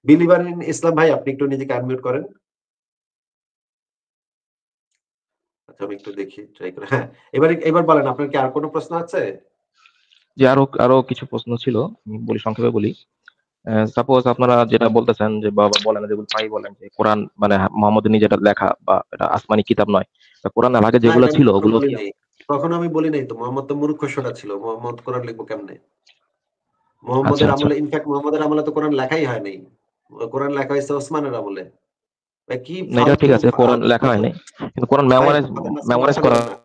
Believer in ইসলাম ভাই আপনি একটু নিজেকে আনমিউট করেন। আচ্ছা আমি একটু দেখি ট্রাই করে। হ্যাঁ, এবার বলেন আপনার কি আর কোন প্রশ্ন আছে? যে আরো কিছু প্রশ্ন ছিল, আমি বলি সংক্ষেপে বলি। সাপোজ আপনারা যেটা বলতেছেন যে বাবা বলেন যেগুলো ভাই বলেন যে কোরআন মানে মোহাম্মদের নিজেটা লেখা বা এটা আসমানি কিতাব নয়, কোরআনের আগে না যেগুলো এটা আমি ছিল কখনো ওগুলো বলি কি? নাই। কখনো আমি বলি নাই তো। মোহাম্মদ তো মূর্খশোরা ছিল। মোহাম্মদ কোরআন লিখবো কেমনে? আচ্ছা মোহাম্মদের আচ্ছা, আমলে ইনফেক্ট মোহাম্মদের আমলে তো কোরআন লেখাই হয় নাই। কোরআন লেখা হইছে ওসমানের আমলে। ভাই কি না এটা ঠিক ফালতু আছে, কোরআন লেখা কথা হয়নি, কিন্তু কোরআন ভাই মেমোরাইজ কথার মাঝখানে মেমোরাইজ কথা করা। বলেন না।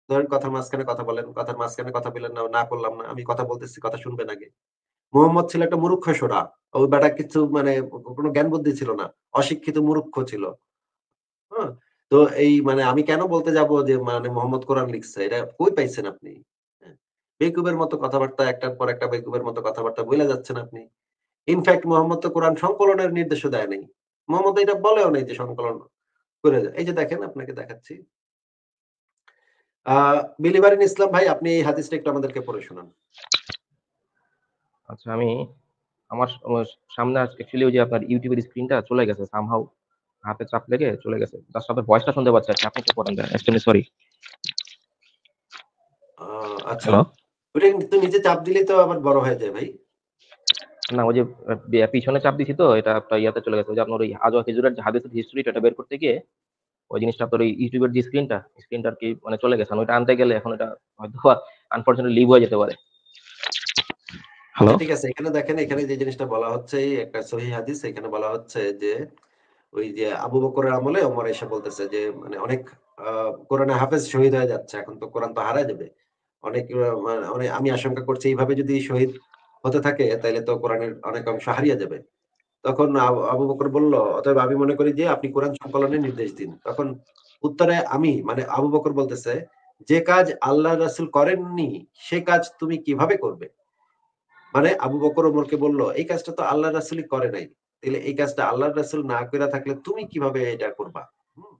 ধরেন কথার মাঝখানে কথা বলেন। কথার মাঝখানে কথা বললেন না, না করলাম না। আমি কথা বলতেছি, কথা শুনবেন আগে। মোহাম্মদ ছিল একটা মূর্খশোরা। ওই বেটা কিছু মানে কোন জ্ঞান বুদ্ধি ছিল না। অশিক্ষিত মূর্খ ছিল। হ্যাঁ? তো এই মানে আমি কেন বলতে যাব যে মানে মোহাম্মদ কোরআন লিখছে? এটা কই পাইছেন আপনি? হ্যাঁ? বেকুবের মতো কথাবার্তা একটার পর একটা বেকুবের মতো কথাবার্তা বইলা যাচ্ছেন আপনি। ইনফেক্ট মোহাম্মদ তো কোরআন সংকলনের নির্দেশও দেয় নাই। মোহাম্মদ এটা বলেও নাই যে সংকলন করে যায়। এই যে দেখেন আপনাকে দেখাচ্ছি। আ বিলিভার ইন ইসলাম ভাই আপনি এই হাদিসটা একটু আমাদেরকে পড়ে শোনান। আচ্ছা আমি আমার সামনে অ্যাকচুয়ালি ওই যে আপনার ইউটিউবের স্ক্রিনটা চলে গেছে সামহাউ, হাতে চাপ লেগে চলে গেছে, তার সাথে ভয়েসটা শুনতে পাচ্ছি আর কি। আপনি একটু পড়েন, এক্সট্রিমলি সরি। আ আচ্ছা। হ্যালো। ওটা কিন্তু নিজে চাপ দিলেই তো আবার বড় হয়ে যায় ভাই। না ওই যে পিছনে চাপ দিছি তো এটা একটা ইয়াতে চলে গেছে। ওই যে আপনার ওই আজওয়া খেজুরের যে হাদিসের হিস্ট্রিটা এটা বের করতে গিয়ে ওই জিনিসটা আপনার ওই ইউটিউবের যে স্ক্রিনটা আর কি মানে চলে গেছে, আমি ওইটা আনতে গেলে এখন এটা হয়তো আনফরচুনেটলি লিভ হয়ে যেতে পারে। হ্যালো। আচ্ছা ঠিক আছে। এখানে দেখেন এখানে যে জিনিসটা বলা হচ্ছে এই একটা সহিহ হাদিস এখানে বলা হচ্ছে যে ওই যে আবু বকরের আমলে ওমর এসে বলতেছে যে মানে অনেক আ কোরআনে হাফেজ শহীদ হয়ে যাচ্ছে। এখন তো কোরআন তো হারায় যাবে। অনেক মানে আমি আশঙ্কা করছি এইভাবে যদি শহীদ হতে থাকে তাইলে তো কোরআনের অনেক অংশ হারিয়ে যাবে। তখন আবু বকর বলল, "অতএব আমি মনে করি যে আপনি কোরআন সংকলনের নির্দেশ দিন।" তখন উত্তরে আমি মানে আবু বকর বলতেছে, "যে কাজ আল্লাহর রাসূল করেননি সে কাজ তুমি কিভাবে করবে?" মানে আবু বকর ওমরকে বলল, "এই কাজটা তো আল্লাহর রাসূলই করে নাই। তাইলে এই কাজটা আল্লাহর রাসূল না কইরা থাকলে তুমি কিভাবে এটা করবা?" হুম?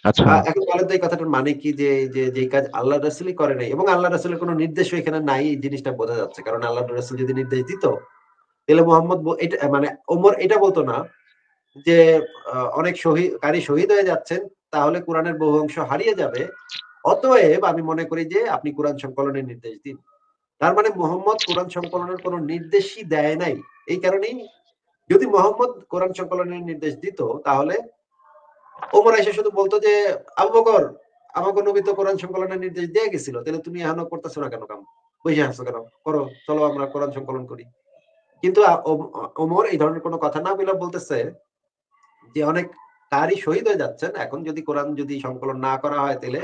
আচ্ছা। এখন বলেন তো এই কথাটার মানে কি যে যেই কাজ আল্লাহর রাসূলই করে নাই এবং আল্লাহর রাসূলের কোন নির্দেশও এখানে নাই এই জিনিসটা বোঝা যাচ্ছে। কারণ আল্লাহর রাসূল যদি নির্দেশ দিত, তাহলে মোহাম্মদ এটা মানে ওমর এটা বলত না যে অনেক কারি শহীদ হয়ে যাচ্ছেন, তাহলে কোরআনের বহু অংশ হারিয়ে যাবে। অতএব আমি মনে করি যে আপনি কোরআন সংকলনের নির্দেশ দিন। তার মানে মোহাম্মদ কোরআন সংকলনের কোন নির্দেশই দেয় নাই। এই কারণেই যদি মোহাম্মদ কোরআন সংকলনের নির্দেশ দিত, তাহলে ওমর এসে শুধু বলত যে, "আবু বকর, আমাকে নবী তো কোরআন সংকলনের নির্দেশ দিয়ে গেছিল। তাহলে তুমি এখনো করতেছো না কেন কাম? বইসা আছো কেন? করো। চলো আমরা কোরআন সংকলন করি।" কিন্তু ওমর এই ধরনের কোন কথা না বইলা বলতেছে যে অনেক কারি শহীদ হয়ে যাচ্ছেন। এখন যদি কোরআন যদি সংকলন না করা হয় তাইলে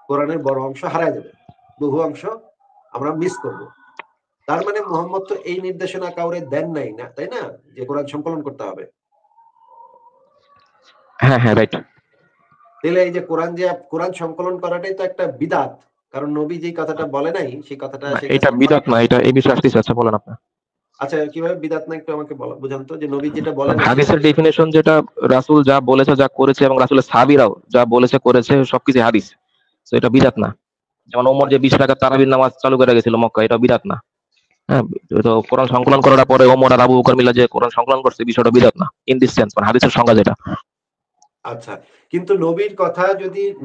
কোরআনের বড় অংশ হারায় যাবে। বহু অংশ আমরা মিস করব। তার মানে মোহাম্মদ তো এই নির্দেশনা কাউরে দেন নাই না, তাই না? যে কোরআন সংকলন করতে হবে। হ্যাঁ হ্যাঁ, রাইট। তাইলে এই যে কোরআন সংকলন করাটাই তো একটা বিদআত। কারণ নবী যেই কথাটা বলে নাই সেই কথাটা না সেই এটা কাজটা করে বিদাত না, এটা এই বিষয়ে আসতেছে। আচ্ছা বলেন আপনি। আচ্ছা কিভাবে বিদআত না একটু আমাকে বুঝান তো যে নবী যেটা বলে নাই সেই হাদিসের জিনিসটা ডেফিনেশন যেটা, রাসূল যা বলেছে যা করেছে এবং রাসূলের সাহাবীরাও যা বলেছে করেছে সবকিছু হাদিস। তো এটা বিদাত না। যেমন ওমর যে 20 টাকা তারাবির নামাজ চালু করে গেছিল মক্কা, এটা বিদাত না। হ্যাঁ, তো কোরআন সংকলন করার পরে ওমর আর আবু বকর মিলে যে কোরআন সংকলন করছে বিষয়টা বিদাত না ইন দিস সেন্স, মানে হাদিসের সংজ্ঞা যেটা। আচ্ছা। কিন্তু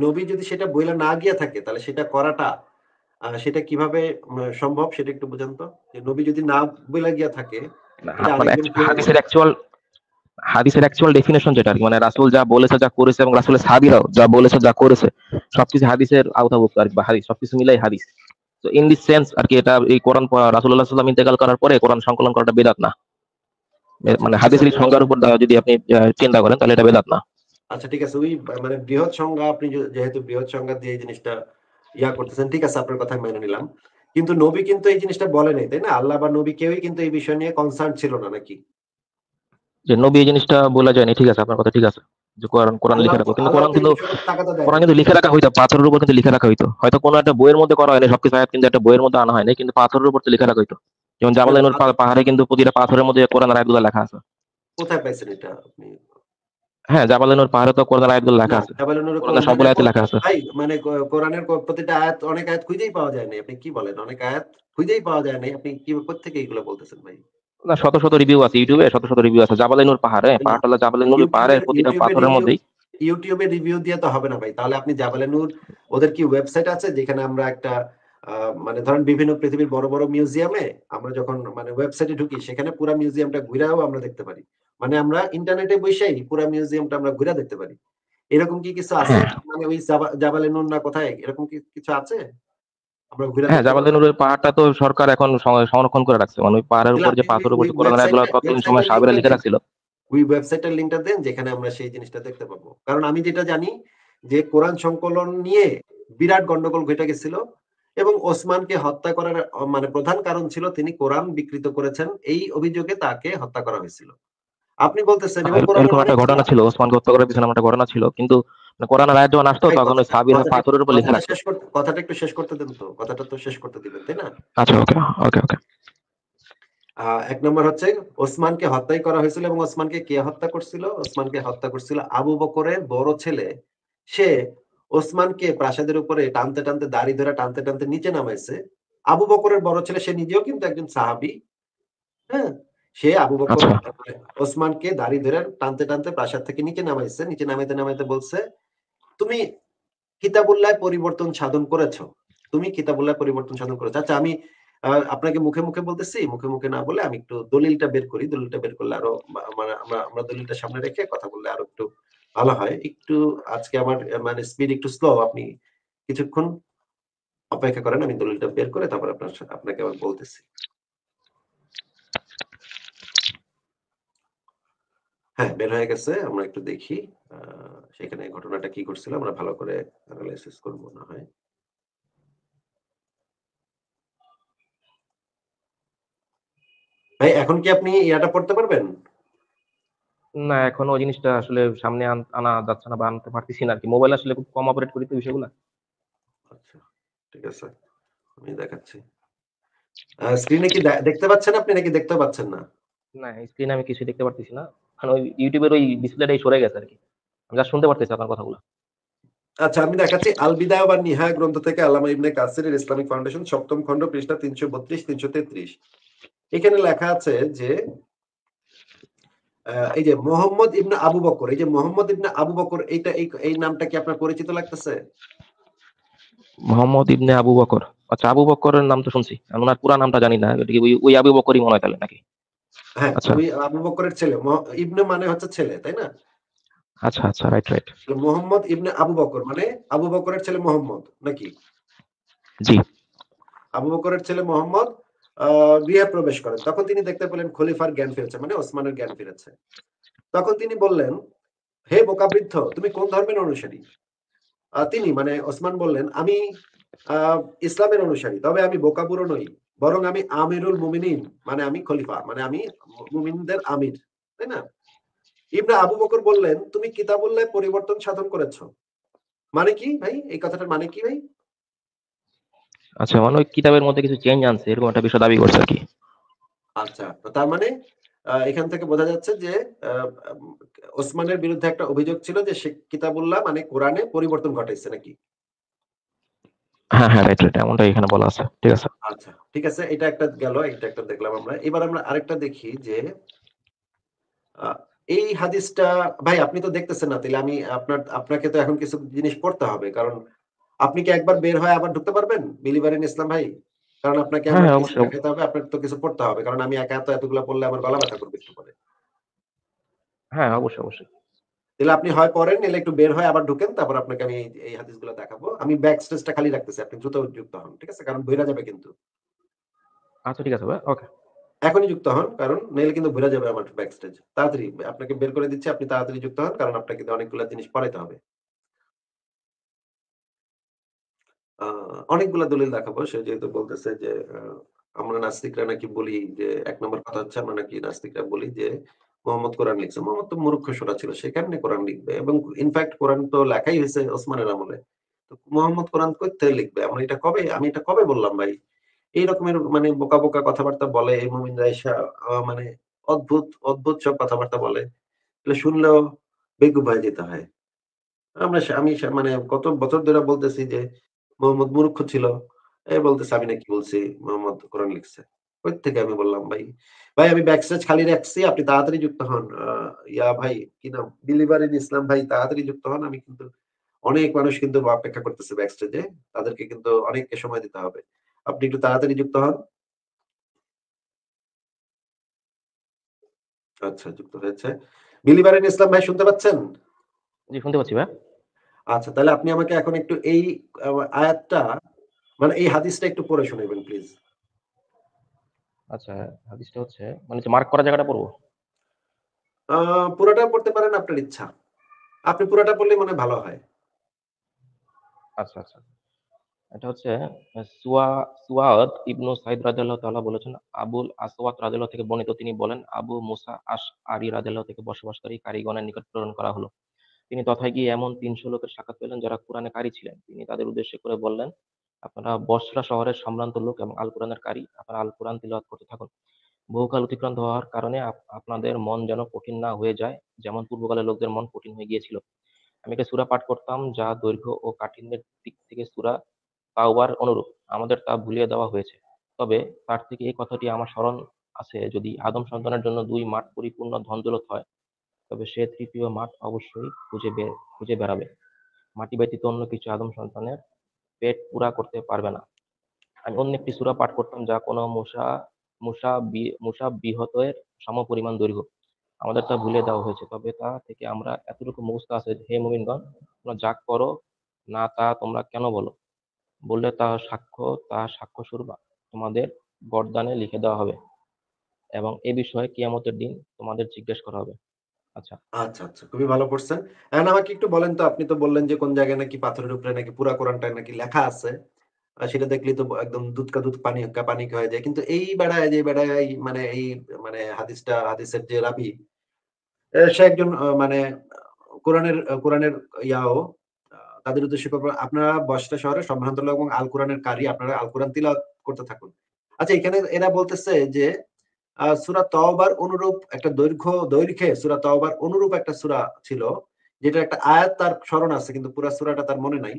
নবী যদি সেটা বইলা না গিয়া থাকে তাহলে সেটা করাটা সেটা কিভাবে সম্ভব সেটা একটু বুঝান তো? যে নবী যদি না বইলা গিয়া থাকে, এটা মানে আরেকজনকে হাদিসের অ্যাকচুয়াল ডেফিনেশন যেটা আর কি, মানে রাসূল যা বলেছে যা করেছে এবং রাসূলের সাহাবীরাও যা বলেছে যা করেছে সবকিছু হাদিসের আওতাভুক্ত আর কি, বা হাদিস সবকিছু মিলাই হাদিস। তো ইন দিস সেন্স আর কি এটা এই কোরআন রাসূলুল্লাহ সাল্লাল্লাহু আলাইহি ওয়াসাল্লাম ইন্তেকাল করার পরে কোরআন সংকলন করাটা বিদআত না। আচ্ছা মানে ঠিক আছে। হাদিসের সংজ্ঞার উপর যদি আপনি চিন্তা করেন তাহলে এটা বিদআত না। আচ্ছা ঠিক আছে। ওই মানে বৃহৎ সংজ্ঞা আপনি যেহেতু বৃহৎ সংজ্ঞা দিয়ে এই জিনিসটা করতেছেন, ঠিক আছে আপনার কথা মেনে নিলাম। কিন্তু নবী কিন্তু এই জিনিসটা বলে নাই, তাই না? আল্লাহ বা নবী কেউই কিন্তু এই বিষয় নিয়ে কনসার্ন ছিল না নাকি? যে নবী এই জিনিসটা বলা যায়নি, ঠিক আছে আপনার কথা ঠিক আছে, যে কোরআন কোরআন লিখে রাখো, কিন্তু আল্লাহ কোরআন তো এই কিন্তু বিষয়টাতে তাগাদা দেয় কোরআন নাই। কিন্তু লিখে রাখা হইতো পাথরের উপর, কিন্তু লিখে রাখা হইতো হয়তো কোনো একটা বইয়ের মধ্যে করা হয়নি সবকিছু আয়াত, কিন্তু একটা বইয়ের মধ্যে আনা হয়নি, কিন্তু পাথরের উপর তো লিখে রাখা হইতো। যেমন না, জাবাল না নূর পাহাড়ে কিন্তু প্রতিটা পাথরের মধ্যে কোরআনের আয়াতগুলো লেখা আছে। কোথায় পাইছেন এটা আপনি? হ্যাঁ, জাবাল নূর পাহাড়ে তো কোরআনের আয়াতগুলো লেখা না, আছে। জাবালে নূরে কোরআনের সবগুলো আয়াতে লেখা আছে। ভাই মানে কোরআনের প্রতিটা আয়াত অনেক আয়াত খুঁজেই পাওয়া যায় নাই। আপনি কি বলেন? অনেক আয়াত খুঁজেই পাওয়া যায় নাই। আপনি কোত্থেকে এগুলো বলতেছেন ভাই? না, শত শত রিভিউ আছে ইউটিউবে, শত শত রিভিউ আছে। জাবালে নূর পাহাড়ে, পাহাড়টা হলো জাবালে নূর, ওই পাহাড়ের প্রতিটা পাথরের মধ্যেই। ইউটিউবে রিভিউ দিয়ে তো হবে না ভাই। তাহলে আপনি জাবালে নূর, ওদের কি ওয়েবসাইট আছে যেখানে আমরা একটা মানে ধরেন বিভিন্ন পৃথিবীর বড় বড় মিউজিয়ামে আমরা যখন মানে ওয়েবসাইটে ঢুকি সেখানে পুরা মিউজিয়ামটা ঘুরেও আমরা দেখতে পারি। মানে আমরা ইন্টারনেটে বসেই পুরা মিউজিয়ামটা আমরা ঘুরে দেখতে পারি। এরকম কি কিছু আছে? হ্যাঁ, মানে ওই জাবালে নূর না কোথায় এরকম কি কিছু আছে? আমরা ঘুরে হ্যাঁ, দেখতে জাবালে পারবো? নূরের পাহাড়টা তো সরকার এখন সংরক্ষণ করে রাখছে। মানে ওই পাহাড়ের তাহলে উপর আপনি যে পাথরের উপর ওই যে কোরআনের আয়াতগুলো তৎকালীন সময় ওয়েবসাইটের সাহাবীরা লিংকটা লিখে দেন। রাখছিল। ওই ওয়েবসাইটের লিংকটা দেন যেখানে আমরা সেই জিনিসটা দেখতে পাবো। কারণ আমি যেটা জানি যে কোরআন সংকলন নিয়ে বিরাট গন্ডগোল ঘটে গেছিল এবং ওসমানকে হত্যা করার মানে প্রধান কারণ ছিল তিনি কোরআন বিকৃত করেছেন। এই অভিযোগে তাকে হত্যা করা হয়েছিল। আপনি বলতেছেন এবং কোরআনের এরকম অনেক একটা ঘটনা ছিল, ওসমানকে হত্যা করার পিছনে আমার একটা ঘটনা ছিল, কিন্তু মানে কোরআনের আয়াত যখন আসতো ভাই তখন ওই সাহাবীরা পাথরের উপর লিখে রাখতো। কথাটা একটু শেষ করতে দেন তো। কথাটা তো শেষ করতে দিবেন, তাই না? আচ্ছা, ওকে, ওকে, ওকে। ১ নম্বর হচ্ছে ওসমানকে হত্যাই করা হয়েছিল এবং ওসমানকে কে হত্যা করছিল? ওসমানকে হত্যা করছিল আবু বকরের বড় ছেলে। সে ওসমানকে প্রাসাদের উপরে টানতে, টানতে দাড়ি ধরে টানতে, টানতে নিচে নামাইছে। আবু বকরের বড় ছেলে সে নিজেও কিন্তু একজন সাহাবী। হ্যাঁ? সে আবু বকর আচ্ছা, ওসমানকে দাড়ি ধরে টানতে, টানতে প্রাসাদ থেকে নিচে নামাইছে। নিচে নামাইতে, নামাইতে বলছে, "তুমি কিতাবুল্লাহ পরিবর্তন সাধন করেছ। তুমি কিতাবুল্লাহ পরিবর্তন সাধন করেছ।" আচ্ছা আমি আপনাকে মুখে, মুখে বলতেছি। মুখে, মুখে না বলে আমি একটু দলিলটা বের করি। দলিলটা বের করলে আরো মানে আমরা দলিলটা সামনে রেখে কথা বললে আরো একটু ভালো হয়। একটু আজকে আমার মানে স্পিড একটু স্লো। আপনি কিছুক্ষণ অপেক্ষা করেন। আমি দলিলটা বের করে তারপর আপনাকে আবার বলতেছি। হ্যাঁ, বের হয়ে গেছে। আমরা একটু দেখি। আ সেখানে ঘটনাটা কি ঘটছিল আমরা ভালো করে এনালাইসিস করব না হয়। ভাই এখন কি আপনি ইয়াটা পড়তে পারবেন? না, এখনো ওই জিনিসটা আসলে সামনে আনা যাচ্ছে না বা আনতে পারতেছি না আরকি। মোবাইল আসলে খুব কম অপারেট করি তো বিষয়গুলা। আচ্ছা, ঠিক আছে। আমি দেখাচ্ছি। স্ক্রিনে কি দেখতে পাচ্ছেন আপনি নাকি দেখতেও পাচ্ছেন না? না, স্ক্রিনে আমি কিছুই দেখতে পারতেছি না। মানে ওই ইউটিউবের ওই ডিসপ্লেটাই সরে গেছে আরকি। আমি জাস্ট শুনতে পারতেছি আপনার কথাগুলো। আচ্ছা আমি দেখাচ্ছি। আল বিদায়া ওয়ান নিহায়া গ্রন্থ থেকে আল্লামা ইবনে কাসিরের ইসলামিক ফাউন্ডেশন ৭ম খন্ড পৃষ্ঠা ৩৩২-৩৩৩। এখানে লেখা আছে যে এই যে মোহাম্মদ ইবনে আবু বকর, এই যে মোহাম্মদ ইবনে আবু বকর এইটা এই নামটা কি আপনার পরিচিত লাগতেছে? মোহাম্মদ ইবনে আবু বকর। আচ্ছা, আবু বকরের নাম তো শুনছি। আমি উনার পুরা নামটা জানি না। এটা কি ওই আবু বকরই মনে হয় তাহলে নাকি? হ্যাঁ, আচ্ছা, ওই আবু বকরের ছেলে। ইবনে মানে হচ্ছে ছেলে, তাই না? আচ্ছা, আচ্ছা। Right, right. মোহাম্মদ ইবনে আবু বকর মানে আবু বকরের ছেলে মোহাম্মদ নাকি? জি। আবু বকরের ছেলে মোহাম্মদ গৃহে প্রবেশ করেন। তখন তিনি দেখতে পেলেন খলিফার জ্ঞান ফিরেছে, মানে ওসমানের জ্ঞান ফিরেছে। তখন তিনি বললেন, "হে বোকাবৃদ্ধ, তুমি কোন ধর্মের অনুসারী?" তিনি মানে ওসমান বললেন, "আমি আ ইসলামের অনুসারী। তবে আমি বোকা বুড়ো নই। বরং আমি আমিরুল মুমিনিন, মানে আমি খলিফা, মানে আমি মুমিনদের আমির।" তাই না? ইবনে আবু বকর বললেন, "তুমি কিতাবুল্লাহ পরিবর্তন সাধন করেছ।" মানে কি ভাই? এই কথাটার মানে কি ভাই? আচ্ছা, মানে ওই কিতাবের মধ্যে কিছু চেঞ্জ আনছে এরকম একটা বিষয় দাবি করছে আরকি। আচ্ছা। তো তার মানে এখান থেকে বোঝা যাচ্ছে যে আ আম ওসমানের বিরুদ্ধে একটা অভিযোগ ছিল যে সে কিতাবুল্লাহ মানে কোরআনে পরিবর্তন ঘটাইছে নাকি? হ্যাঁ, হ্যাঁ। Right, right. এমনটাই এখানে বলা আছে। ঠিক আছে। আচ্ছা। ঠিক আছে। এটা একটা গেল। এটা একটা দেখলাম আমরা। এবার আমরা আরেকটা দেখি যে আ এই হাদিসটা ভাই আপনি তো দেখতেছেন না। তাইলে আমি আপনাকে তো এখন কিছু জিনিস পড়তে হবে। কারণ আপনি কি একবার বের হয়ে আবার ঢুকতে পারবেন? বিলিভার ইন ইসলাম ভাই? কারণ আপনাকে হ্যাঁ, আমার হ্যাঁ। কিছু অবশ্যই। দেখাইতে হবে। আপনার তো কিছু পড়তে হবে। কারণ আমি একা তো এতগুলা পড়লে আমার গলা ব্যথা করবে একটু পরে। হ্যাঁ, অবশ্যই, অবশ্যই। তাহলে আপনি হয় পড়েন, নাইলে একটু বের হয়ে আবার ঢুকেন। তারপর আপনাকে আমি এই হাদিসগুলো দেখাবো। আমি ব্যাক স্টেজটা খালি রাখতেছি। আপনি দ্রুত যুক্ত হন। ঠিক আছে? কারণ ভইরা যাবে কিন্তু। আচ্ছা, ঠিক আছে ভাই। ওকে। এখনই যুক্ত হন। কারণ নাইলে কিন্তু ভইরা যাবে আমার ব্যাক স্টেজ। তাড়াতাড়ি আপনাকে বের করে দিচ্ছি। আপনি তাড়াতাড়ি যুক্ত হন। কারণ আপনাকে অনেকগুলা জিনিস পড়াইতে হবে। আ অনেকগুলা দলিল দেখাবো। সে যেহেতু বলতেছে যে আমরা নাস্তিকরা নাকি বলি যে ১ নম্বর কথা হচ্ছে আমরা নাকি নাস্তিকরা বলি যে মোহাম্মদ কোরআন লিখছে। মোহাম্মদ তো মূর্খ সোড়া ছিল। সে কেমনে কোরআন লিখবে? এবং ইনফেক্ট কোরআন তো লেখাই হইছে ওসমানের আমলে। তো মোহাম্মদ কোরআন কই থেকে লিখবে? আমি এটা কবে বললাম ভাই? এই রকমের মানে বোকা, বোকা কথাবার্তা বলে এই মুমিনরা আইসা মানে অদ্ভুত, অদ্ভুত সব কথাবার্তা বলে। এগুলো শুনলেও বেকুব হয়ে যেতে হয়। আমি মানে কত বছর ধরে বলতেছি যে মোহাম্মদ মূর্খ ছিল। বলতেছে আমি নাকি বলছি মোহাম্মদ কোরআন লিখছে। কই থেকে আমি বললাম ভাই? ভাই আমি ব্যাকস্টেজ খালি রাখছি। আপনি তাড়াতাড়ি যুক্ত হন। ভাই কি নাম? বিলিভার ইন ইসলাম ভাই তাড়াতাড়ি যুক্ত হন। আমি কিন্তু অনেক মানুষ কিন্তু অপেক্ষা করতেছে ব্যাকস্টেজে। তাদেরকে কিন্তু অনেক সময় দিতে হবে। আপনি একটু তাড়াতাড়ি যুক্ত হন। আচ্ছা যুক্ত হয়েছে। বিলিভার ইন ইসলাম ভাই শুনতে পাচ্ছেন? জি, শুনতে পাচ্ছি ভাইয়া। আচ্ছা তাহলে আপনি আমাকে এখন একটু এই আ আয়াতটা মানে এই হাদিসটা একটু পড়ে শোনাবেন প্লিজ। আচ্ছা, হাদিসটা হচ্ছে মানে যে মার্ক করা জায়গাটা পড়বো? আ পুরাটা পড়তে পারেন আপনার ইচ্ছা। আপনি পুরাটা পড়লে মনে হয় ভালো হয়। আচ্ছা, আচ্ছা। এটা হচ্ছে সুয়াদ ইবনু সাইদ রাদিয়াল্লাহু তাআলা বলেছেন, আবুল আসওয়াদ রাদিয়াল্লাহু থেকে বর্ণিত তিনি বলেন, আবু মুসা আশআরী রাদিয়াল্লাহু থেকে বসবাসকারী কারীগণের নিকট প্রেরণ করা হলো। তিনি তথায় গিয়ে এমন ৩০০ লোকের সাক্ষাৎ পেলেন যারা কুরআনে কারি ছিলেন। তিনি তাদের উদ্দেশ্য করে বললেন, আপনারা বসরা শহরের সম্ভ্রান্ত লোক এবং আল কুরআনের কারি। আপনারা আল কুরআন তিলাওয়াত করতে থাকুন। বহুকাল অতিক্রান্ত হওয়ার কারণে আপনাদের মন যেন কঠিন না হয়ে যায়, যেমন পূর্বকালের লোকদের মন কঠিন হয়ে গিয়েছিল। আমি একটা সূরা পাঠ করতাম যা দৈর্ঘ্য ও কাঠিন্যের দিক থেকে সূরা তাওবার অনুরূপ। আমাদের তা ভুলিয়ে দেওয়া হয়েছে। তবে তার থেকে এই কথাটি আমার স্মরণ আছে, যদি আদম সন্তানের জন্য ২ মাঠ পরিপূর্ণ ধন-দৌলত হয়, তবে সে তৃতীয় মাঠ অবশ্যই খুঁজে বেড়াবে। মাটি ব্যতীত অন্য কিছু আদম সন্তানের পেট পুরা করতে পারবে না। আমি অন্য একটি সূরা পাঠ করতাম যা কোনো মুসাব্বিহতের সমপরিমাণ দৈর্ঘ্য। আমাদের তা ভুলিয়ে দেওয়া হয়েছে। তবে তা থেকে আমরা এতটুকু মুখস্থ আছে, হে মুমিনগণ, তোমরা যা করো না তা তোমরা কেন বলো? বললে তা সাক্ষ্যস্বরূপ তোমাদের গর্দানে লিখে দেওয়া হবে এবং এ বিষয়ে কিয়ামতের দিন তোমাদের জিজ্ঞেস করা হবে। আচ্ছা। আচ্ছা, আচ্ছা। খুবই ভালো পড়ছেন। এখন আমাকে একটু বলেন তো আপনি তো বললেন যে কোন জায়গায় নাকি পাথরের উপরে নাকি পুরা কোরআনটায় নাকি লেখা আছে। সেটা দেখলেই তো একদম দুধ কা দুধ পানি কা পানি হয়ে যায়। কিন্তু এই বেড়ায় যে বেড়ায় এই মানে এই মানে হাদিসের যে রাবি সে একজন মানে কোরআনের ইয়াও আ তাদের উদ্দেশ্যে করব আপনারা বসরা শহরে সম্ভ্রান্ত লোক এবং আল কোরআনের কারি আপনারা আল কোরআন তিলাওয়াত করতে থাকুন। আচ্ছা এখানে এরা বলতেছে যে সূরা তওবার অনুরূপ একটা দৈর্ঘ্যে সূরা তওবার অনুরূপ একটা সূরা ছিল। যেটার একটা আয়াত তার স্মরণ আছে কিন্তু পুরা সূরাটা তার মনে নাই।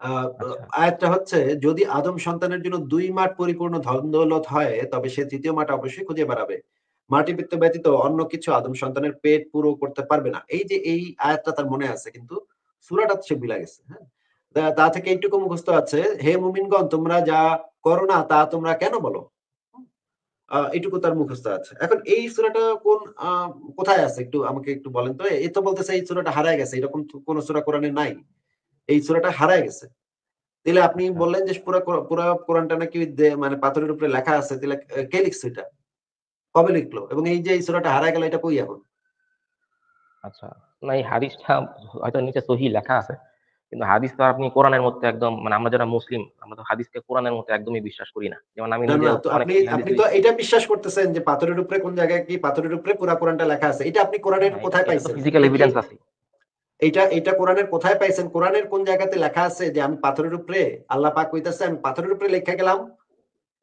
আ ব আচ্ছা। আয়াতটা হচ্ছে যদি আদম সন্তানের জন্য ২ মাঠ পরিপূর্ণ ধন-দৌলত হয় তবে সে ৩য় মাঠ অবশ্যই খুঁজে বেড়াবে। মাটি ব্যতীত অন্য কিছু আদম সন্তানের পেট পুরো করতে পারবে না। এই যে এই আয়াতটা তার মনে আছে কিন্তু সূরাটা সে ভুইলা গেছে। হ্যাঁ? তা থেকে এইটুকু মুখস্থ আছে, হে মুমিনগণ তোমরা যা করো না তা তোমরা কেন বলো? এটুকু তার মুখস্থ আছে। এখন এই সূরাটা কোথায় আছে আমাকে একটু বলেন তো? এ তো বলতেছে এই সূরাটা হারায় গেছে। এরকম তো কোন সূরা কোরআনে নাই। এই সূরাটা হারায় গেছে। তাইলে আপনি আচ্ছা। বললেন যে পুরা কোরআনটা নাকি মানে পাথরের উপরে লেখা আছে। তাইলে কে লিখছে এটা? কবে লিখলো? এবং এই যে এই সূরাটা হারায় গেল এটা কই এখন? আচ্ছা। না, এই হাদিসটা হয়তো নিচে সহিহ লেখা আছে। কিন্তু হাদিস তো আপনি কোরআনের মধ্যে একদম, মানে আমরা যারা মুসলিম আমরা তো হাদিসকে কোরআনের মধ্যে একদমই বিশ্বাস করি না। যেমন আমি না, নিজে না তো অনেক আপনি সহিহ হাদিস আপনি তো দেখছি। এটা বিশ্বাস করতেছেন যে পাথরের উপরে কোন জায়গায় কি পাথরের উপরে পুরা কোরআনটা লেখা আছে। এটা আপনি কোরআনের হ্যাঁ, এটা কোথায় এটা তো পাইছেন? ফিজিক্যাল দেখি। এভিডেন্স আছে। এইটা কোরআনের কোথায় পাইছেন? কোরআনের কোন জায়গাতে লেখা আছে যে আমি পাথরের উপরে আল্লাহ পাক কইতাছে আমি পাথরের উপরে লেখা গেলাম?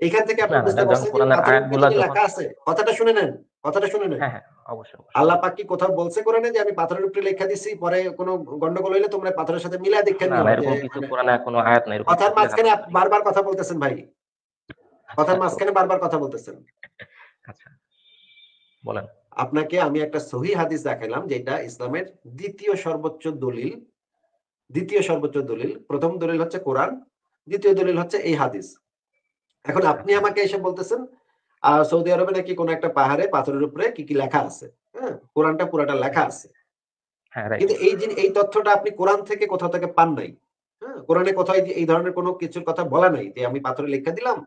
এখান থেকে আপনি না, না, এটা বুঝতে যখন পারছেন যে কোরআনের পাথরের উপরে আয়াতগুলা যদি যখন লেখা আছে। কথাটা শুনে নেন, কথাটা শুনে নেন। হ্যাঁ, হ্যাঁ, অবশ্যই, অবশ্যই আল্লাহ বলেন। পাক কি কোথাও বলছে কোরআনে যে আমি পাথরের উপরে লেখা দিছি, পরে কোন গন্ডগোল হইলে তোমরা পাথরের সাথে মিলায় দেখে না, নিও না, যে এরকম কিছু মানে কোরআনে কোনো আয়াত নাই, এরকম কথার সহিহ মাঝখানে হাদিস নাই। বারবার কথা বলতেছেন ভাই। আচ্ছা, কথার মাঝখানে বারবার কথা বলতেছেন। আচ্ছা, বলেন। আপনাকে আমি একটা সহিহ হাদিস দেখাইলাম যেটা ইসলামের ২য় সর্বোচ্চ দলিল। ২য় সর্বোচ্চ দলিল। ১ম দলিল হচ্ছে কোরআন, ২য় দলিল হচ্ছে এই হাদিস। এখন আপনি আচ্ছা। আমাকে এসে বলতেছেন, সৌদি আরবে নাকি কোন একটা পাহাড়ে পাথরের উপরে কি লেখা আছে। হ্যাঁ? কোরআনটা পুরাটা লেখা আছে। হ্যাঁ, রাইট। কিন্তু এই তথ্যটা আপনি কোরআন থেকে কোথাও থেকে পান নাই। হ্যাঁ? কোরআনে কোথাও এই ধরনের কোন কিছুর কথা বলা নাই যে আমি পাথরে লেখা দিলাম।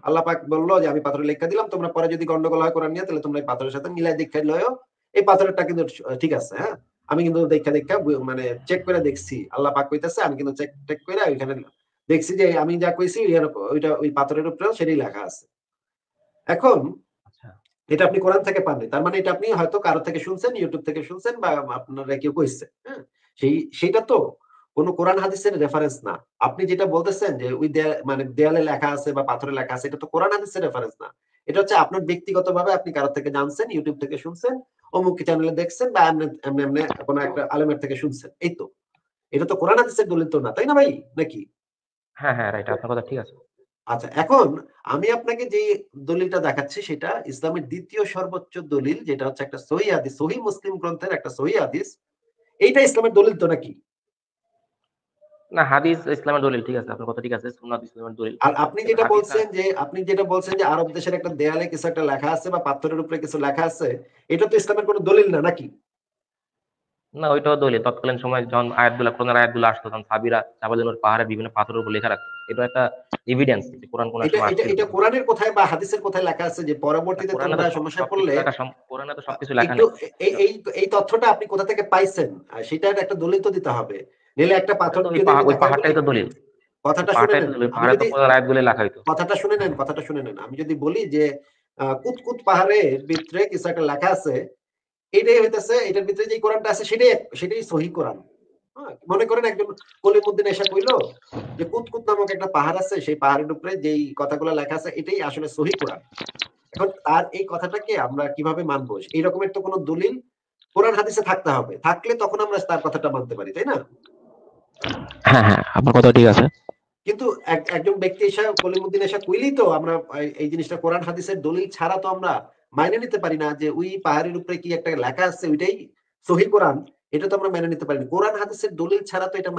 আল্লাহ পাক বলল যে আমি পাথরে লেখা দিলাম। তোমরা পরে যদি গন্ডগোল হয় কোরআন নিয়ে তাহলে তোমরা এই পাথরের সাথে মিলায় দেইখা লইও। এই পাথরেরটা কিন্তু ঠিক আছে। হ্যাঁ? আমি কিন্তু দেইখা মানে চেক করে দেখছি। আল্লাহ পাক কইতাছে আমি কিন্তু টেক কইরা ওইখানে দেখছি যে আমি যা কইছি ওইটা ওই পাথরের উপরেও সেটাই লেখা আছে। এখন আচ্ছা। এটা আপনি কোরআন থেকে পাননি। তার মানে এটা আপনি হয়তো কারো থেকে শুনছেন, YouTube থেকে শুনছেন বা আপনারা কেউ কইছে। হ্যাঁ? সেইটা তো কোন কোরআন হাদিসের রেফারেন্স না। আপনি যেটা বলতেছেন যে ওই মানে দেয়ালে লেখা আছে বা পাথরে লেখা আছে এটা তো কোরআন হাদিসের রেফারেন্স না। এটা হচ্ছে আপনার ব্যক্তিগতভাবে আপনি কারো থেকে জানছেন, YouTube থেকে শুনছেন, অমুক চ্যানেলে দেখছেন বা এমনি কোন একটা আলেমের থেকে শুনছেন। এই তো। এটা তো কোরআন হাদিসের দলিল তো না। তাই না ভাই? নাকি? হ্যাঁ, হ্যাঁ, রাইট। আপনার কথা ঠিক আছে। আচ্ছা, এখন আমি আপনাকে যে দলিলটা দেখাচ্ছি সেটা ইসলামের দ্বিতীয় সর্বোচ্চ দলিল, যেটা হচ্ছে একটা সহিহ হাদিস, সহিহ মুসলিম গ্রন্থের একটা সহিহ হাদিস। এইটা ইসলামের দলিল তো নাকি? না, হাদিস ইসলামের দলিল, ঠিক আছে, আপনার কথা ঠিক আছে, সুন্নাত ইসলামের দলিল। আর আপনি কিন্তু যেটা হাদিস বলছেন যে আরব দেশের একটা দেয়ালে কিছু একটা লেখা আছে বা পাথরের উপরে কিছু লেখা আছে, এটা তো ইসলামের কোনো দলিল না নাকি? না, ওইটাও দলিল। তৎকালীন সময় যখন আয়াতগুলা, কোরআনের আয়াতগুলো আসতো, তখন সাহাবীরা চাপার জন্য পাহাড়ে বিভিন্ন পাথরের উপর লেখা রাখতো। এটা একটা এভিডেন্স যে কোরআন কোন এক এটা সময় এটা আসছিল। এটা কোরআনের কোথায় বা হাদিসের কোথায় লেখা আছে যে না, পরবর্তীতে কোরআনে তোমরা তো সমস্যায় সবকিছু পড়লে লেখা, কোরআনে তো সবকিছু লেখা একটু নেই। এই এই এই তথ্যটা আপনি কোথা থেকে পাইছেন? সেটার একটা দলিল তো দিতে হবে। নইলে একটা ওটা পাথর তো যদি আমি ওই দেখায় বলি, পাহাড়টাই তো দলিল। ওই কথাটা শুনে পাহাড়টাই তো নেন। দলিল। আমি পাহাড়ে তো যদি কোরআনের আয়াতগুলো লেখা হইতো। কথাটা শুনে নেন। আমি যদি বলি যে কুতকুত পাহাড়ের ভিতরে কিছু একটা লেখা আছে, এটাই হইতেছে, এটার ভিতরে যে কোরআনটা আছে সেটাই সহি কোরআন। হ্যাঁ? মনে করেন একজন কলিমুদ্দিন এসে কইলো যে কুতকুত নামক একটা পাহাড় আছে, সেই পাহাড়ের উপরে যেই কথাগুলো লেখা আছে এটাই আসলে সহি কোরআন। এখন তার এই কথাটাকে আমরা কিভাবে মানবো? এই রকমের তো কোনো দলিল কোরআন হাদিসে থাকতে হবে। থাকলে তখন আমরা তার কথাটা মানতে পারি, তাই না? হ্যাঁ, হ্যাঁ, আপনার কথা ঠিক আছে। কিন্তু একজন ব্যক্তি এসে কলিমুদ্দিন এসে কইলেই তো আমরা এই জিনিসটা কোরআন হাদিসের দলিল ছাড়া তো আমরা মাইনে নিতে পারি না যে ওই পাহাড়ের উপরে কি একটা লেখা আছে ওইটাই সহি কোরআন। এটা তো আমরা মেনে নিতে পারি না। কোরআন হাদিসের দলিল ছাড়া তো এটা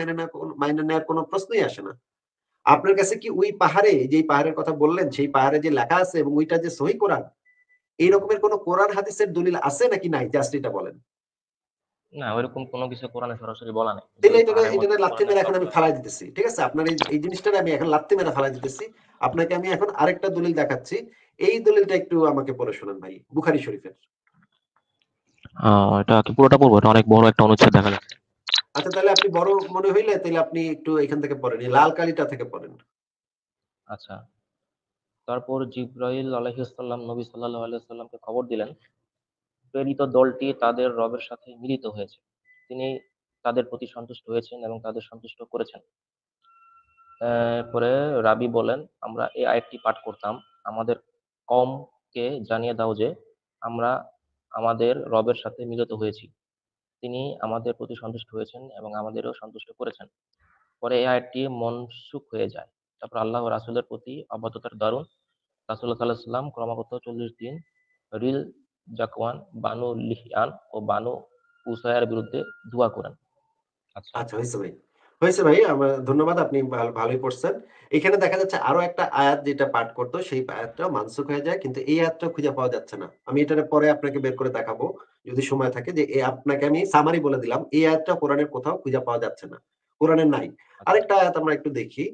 মাইনে নেওয়ার কোনো প্রশ্নই আসে না। আপনার কাছে কি ওই পাহাড়ে, যেই পাহাড়ের কথা বললেন, সেই পাহাড়ে যে লেখা আছে এবং ওইটা যে সহি কোরআন, এই রকমের কোনো কোরআন হাদিসের দলিল আছে নাকি নাই? জাস্ট এটা বলেন। না, ওইরকম কোনো কিছু কোরআনে সরাসরি বলা নেই, কিন্তু তাহলে ওই এটারে পাহাড়ের এটারে মধ্যে লাথি কোরআনের মেরে এখন আমি সবগুলো। ফালাই দিতেছি। ঠিক আছে? আপনার এই জিনিসটারে আমি এখন লাথি মেরে ফালাই দিতেছি। আপনাকে আমি এখন আরেকটা দলিল দেখাচ্ছি। এই দলিলটা একটু আমাকে পড়ে শোনান ভাই। বুখারী শরীফের। এটা কি পুরোটা পড়বো? এটা অনেক বড় একটা অনুচ্ছেদ দেখা যাচ্ছে। আচ্ছা, তাহলে আপনি বড় মনে হইলে তাইলে আপনি একটু এখান থেকে পড়েন। এই লাল কালিটা থেকে পড়েন। আচ্ছা। তারপর জিবরাইল আলাইহিস সালাম নবী সাল্লাল্লাহু আলাইহি সাল্লামকে খবর দিলেন, প্রেরিত দলটি তাদের রবের সাথে মিলিত হয়েছে। তিনি তাদের প্রতি সন্তুষ্ট হয়েছেন এবং তাদের সন্তুষ্ট করেছেন। পরে রাবী বলেন, আমরা এই আয়াতটি পাঠ করতাম, আমাদের কওমকে জানিয়ে দাও যে আমরা আমাদের রবের সাথে মিলিত হয়েছি। তিনি আমাদের প্রতি সন্তুষ্ট হয়েছেন এবং আমাদেরও সন্তুষ্ট করেছেন। পরে এই আয়াতটি মনসুখ হয়ে যায়। তারপর আল্লাহ ও রাসূলের প্রতি অবাধ্যতার দারুণ রাসূলুল্লাহ সাল্লাল্লাহু আলাইহি ওয়াসাল্লাম ক্রমাগত ৪০ দিন রিল জাকওয়ান, বানু লিহয়ান ও বানু উসায়ার বিরুদ্ধে দুআ করেন। আচ্ছা। আচ্ছা, হইছে ভাই। হইছে ভাই। আমার ধন্যবাদ। আপনি ভালোই পড়ছেন। এখানে দেখা যাচ্ছে আরো একটা আয়াত যেটা পাঠ করত, সেই আয়াতটাও মানসুখ হয়ে যায়। কিন্তু এই আয়াতটাও খুঁজে পাওয়া যাচ্ছে না। আমি এটার পরে আপনাকে বের করে দেখাবো, যদি সময় থাকে, যে আপনাকে আমি সামারি বলে দিলাম। এই আয়াতটা কোরআনের কোথাও খুঁজে পাওয়া যাচ্ছে না। কোরআনে নাই। আচ্ছা। আরেকটা আয়াত আমরা একটু দেখি।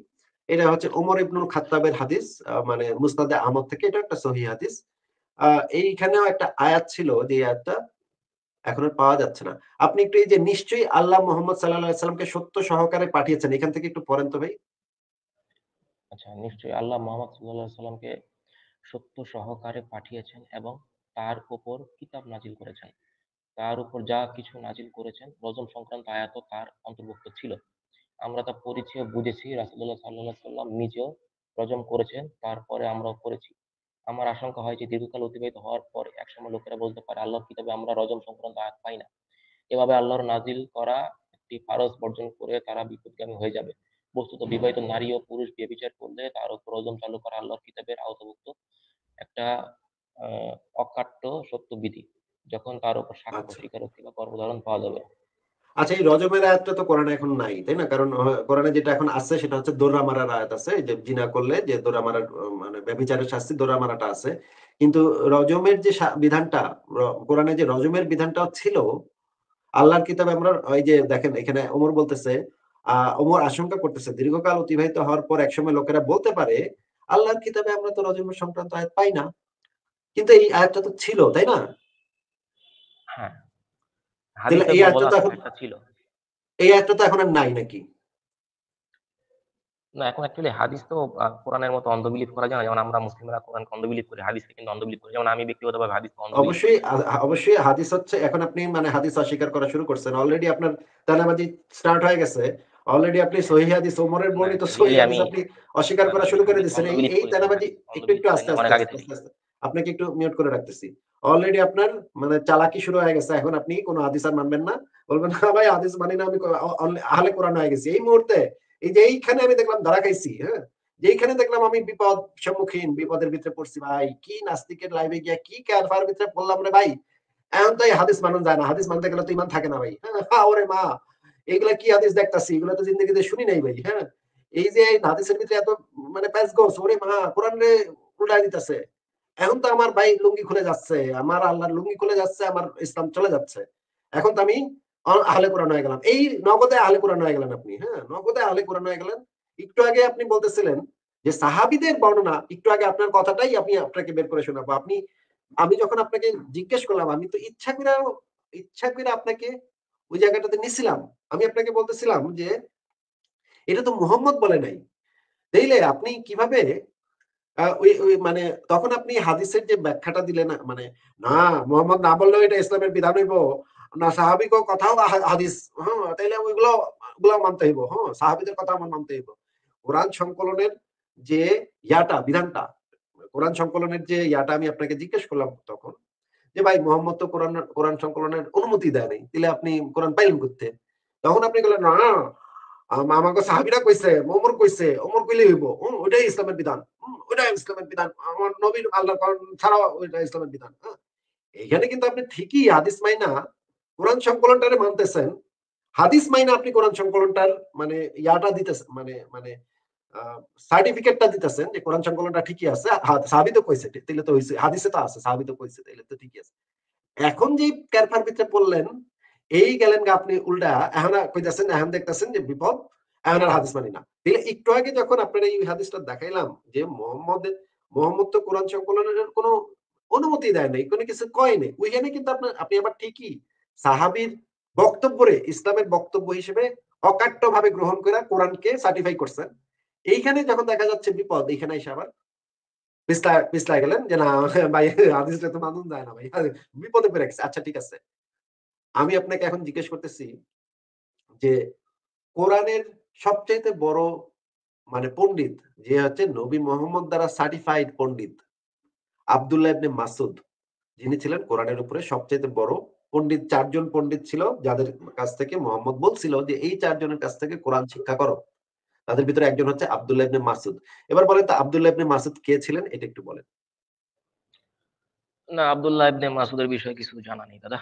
এটা হচ্ছে ওমর ইবনুল খাত্তাবের হাদিস, মানে মুসনাদে আহমদ থেকে। এটা একটা সহিহ হাদিস। আ এইখানেও একটা আয়াত ছিল, যে আয়াতটা এখন আর পাওয়া যাচ্ছে না। আপনি একটু এই যে নিশ্চয়ই আল্লাহ মুহাম্মদ সাল্লাল্লাহু আলাইহি সাল্লামকে সত্য সহকারে পাঠিয়েছেন, এখান থেকে একটু পড়েন তো ভাই। আচ্ছা, নিশ্চয়ই আল্লাহ মুহাম্মদ সাল্লাল্লাহু আলাইহি সাল্লামকে সত্য সহকারে পাঠিয়েছেন এবং তার উপর কিতাব নাজিল করেছেন। তার উপর যা কিছু নাজিল করেছেন, রজম সংক্রান্ত আয়াতও তার অন্তর্ভুক্ত ছিল। আমরা তা পড়েছি ও বুঝেছি। রাসূলুল্লাহ সাল্লাল্লাহু আলাইহি সাল্লাম নিজেও রজম করেছেন, তারপরে আমরাও করেছি। আমার আশঙ্কা হয় যে দীর্ঘকাল অতিবাহিত হওয়ার পর একসময় লোকেরা বলতে পারে, আল্লাহর কিতাবে আমরা রজম সংক্রান্ত আয়াত পাই না। এভাবে আল্লাহর নাজিল করা একটি ফারজ বর্জন করে তারা বিপথগামী হয়ে যাবে। বস্তুত বিবাহিত নারী ও পুরুষ ব্যভিচার করলে তার উপর রজম চালু করা আল্লাহর কিতাবের আওতাভুক্ত একটা আহ, অকাট্য সত্য বিধি, যখন তার উপর সাক্ষ্য, আচ্ছা। স্বীকারোক্তি বা গর্ভধারণ পাওয়া যাবে। আচ্ছা, এই রজমের আয়াতটা তো কোরআনে এখন নাই, তাই না? কারণ কোরআনে যেটা এখন আছে সেটা হচ্ছে দোররা মারার আয়াত আছে। এই যে জিনা করলে যে দোররা মারার, মানে ব্যভিচারের শাস্তি দোররা মারাটা আছে। কিন্তু রজমের যে বিধানটা, কোরআনে যে রজমের বিধানটাও ছিল, আল্লাহর কিতাবে আমরা ওই যে দেখেন এখানে ওমর বলতেছে, ওমর আশঙ্কা করতেছে দীর্ঘকাল অতিবাহিত হওয়ার পর একসময় লোকেরা বলতে পারে, আল্লাহর কিতাবে আমরা তো রজমের সংক্রান্ত আয়াত পাই না। কিন্তু এই আয়াতটা তো ছিল, তাই না? হ্যাঁ, তাহলে হাদিসে এই আয়াতটা বলা তো আছে এখন, একটা ছিল। এই আয়াতটা তো এখন আর নাই নাকি? না, এখন অ্যাকচুয়ালি হাদিস তো কোরআনের মতো অন্ধ বিলিভ করা যায় না। যেমন আমরা মুসলিমরা কোরআনকে অন্ধ বিলিভ করি, হাদিসকে কিন্তু অন্ধ বিলিভ করি। যেমন আমি ব্যক্তিগতভাবে হাদিসকে অন্ধ বিলিভ অবশ্যই করি। অবশ্যই হাদিস হচ্ছে, এখন আপনি মানে হাদিস অস্বীকার করা শুরু করছেন। অলরেডি আপনার দানাবাজি স্টার্ট হয়ে গেছে। অলরেডি আপনি সহিহ হাদিস, ওমরের না, বর্ণিত সহিহ রিয়েলি হাদিস আমি, আপনি অস্বীকার না, না, করা আমি শুরু করে হাদিসকে দিচ্ছেন। অন্ধ এই বিলিভ এই করি না, দানাবাজি হাদিসকে অন্ধ একটু বিলিভ একটু করি আস্তে না আস্তে অনেক আগে আস্তে থেকে। আস্তে আস্তে আপনাকে একটু মিউট করে রাখতেছি। অলরেডি আপনার মানে চালাকি শুরু হয়ে গেছে। এখন আপনি কোন হাদিস আর মানবেন না। বলবেন না ভাই হাদিস মানি না, আমি আহলে কোরআন হয়ে গেছি। এই মুহূর্তে এই যে এইখানে আমি দেখলাম ধরা খাইছি, হ্যাঁ? যেখানে দেখলাম আমি বিপদ সম্মুখীন, বিপদের ভিতরে পড়ছি ভাই, কি নাস্তিকের লাইভে গিয়া কি ক্যারফার ভিতরে পড়লাম রে ভাই। এখন তো এই হাদিস মানুন যায় না, হাদিস মানতে গেলে তো ইমান থাকে না ভাই। হ্যাঁ ওরে মা, এগুলা কি হাদিস দেখতাছি, এগুলা তো জিন্দগিতে শুনি নাই ভাই। হ্যাঁ, এই যে হাদিসের ভিতরে এত মানে প্যাচ গোছ, ওরে মা, কোরআন রে উল্টাই দিতেছে। এখন তো আমার ভাই লুঙ্গি খুলে যাচ্ছে, আমার আল্লাহর লুঙ্গি খুলে যাচ্ছে, আমার ইসলাম চলে যাচ্ছে। এখন তো আমি আহলে কোরআন হয়ে গেলাম, এই নগদে আহলে কোরআন হয়ে গেলেন আপনি। হ্যাঁ, নগদে আহলে কোরআন হয়ে গেলেন। একটু আগে আপনি বলতেছিলেন যে সাহাবীদের বর্ণনা, একটু আগে আপনার কথাটাই আমি আপনাকে বের করে শোনাবো। আপনি, আমি যখন আপনাকে জিজ্ঞেস করলাম, আমি তো ইচ্ছা করে আপনাকে ওই জায়গাটাতে নিছিলাম। আমি আপনাকে বলতেছিলাম যে এটা তো মুহাম্মদ বলে নাই। তাইলে আপনি কিভাবে ওই মানে তখন আপনি হাদিসের যে ব্যাখ্যাটা দিলেন, মানে না মুহাম্মদ না বললেও এটা ইসলামের বিধান হইব, না সাহাবিকও কথাও হাদিস, হ্যাঁ তাইলে ওগুলো মানতে হইব, হ্যাঁ সাহাবিদের কথা আমার মানতে হইব। কোরআন সংকলনের যে বিধানটা, কোরআন সংকলনের যে আমি আপনাকে জিজ্ঞেস করলাম তখন যে ভাই মোহাম্মদ তো কোরআন সংকলনের অনুমতি দেয় নাই, তাহলে আপনি কোরআন পাইলেন করতে? তখন আপনি বললেন না, আমাকে সাহাবীরা কইছে, ওমর কইছে, ওমর কইলেই হইব, ওইটাই ইসলামের বিধান, ওইটাই ইসলামের বিধান, আমার নবীর আল্লাহ ছাড়াও ওইটা ইসলামের বিধান। হ্যাঁ, এইখানে কিন্তু আপনি ঠিকই হাদিস মাইনা কোরআন সংকলনটারে মানতেছেন, হাদিস মাইনা আপনি কোরআন সংকলনটার মানে দিতেছেন, মানে মানে সার্টিফিকেটটা দিতেছেন যে কোরআন সংকলনটা ঠিকই আছে, সাহাবী তো কইছে, তাইলে তো হইছে, হাদিসে তো আছে, সাহাবী তো কইছে, তাইলে তো ঠিকই আছে। এখন যে ক্যারফার ভিতরে পড়লেন, এই গেলেন গা আপনি উল্টা, এখন কইতাছেন, এখন দেখতেছেন যে বিপদ, এখন আর হাদিস মানি না। তাহলে একটু আগে যখন আপনার এই হাদিসটা দেখাইলাম যে মোহাম্মদ তো কোরআন সংকলনের কোনো অনুমতি দেয় নাই, কোনো কিছু কয় নাই, ওইখানে কিন্তু আপনি আবার ঠিকই সাহাবীর বক্তব্যরে ইসলামের বক্তব্য হিসেবে অকাট্য ভাবে গ্রহণ করে কোরআনকে সার্টিফাই করছেন। এইখানে যখন দেখা যাচ্ছে বিপদ, এইখানে এসে আবার পিছলা গেলেন যে না ভাই, হাদিসটা তো মানুন যায় না ভাই, বিপদে পড়ে গেছে। আচ্ছা ঠিক আছে, আমি আপনাকে এখন জিজ্ঞেস করতেছি যে কোরআনের সবচাইতে বড় মানে পণ্ডিত, যে হচ্ছে নবী মোহাম্মদ দ্বারা সার্টিফাইড পণ্ডিত, আব্দুল্লাহ ইবনে মাসুদ, যিনি ছিলেন কোরআনের উপরে সবচাইতে বড় পণ্ডিত। 4 জন পণ্ডিত ছিল যাদের কাছ থেকে মোহাম্মদ বলছিল যে এই 4 জনের কাছ থেকে কোরআন শিক্ষা করো। তাদের ভিতরে একজন হচ্ছে আব্দুল্লাহ ইবনে মাসুদ। এবার বলেন তো আব্দুল্লাহ ইবনে মাসুদ কে ছিলেন, এটা একটু বলেন। না, আব্দুল্লাহ ইবনে মাসুদের বিষয়ে কিছু জানা নেই দাদা।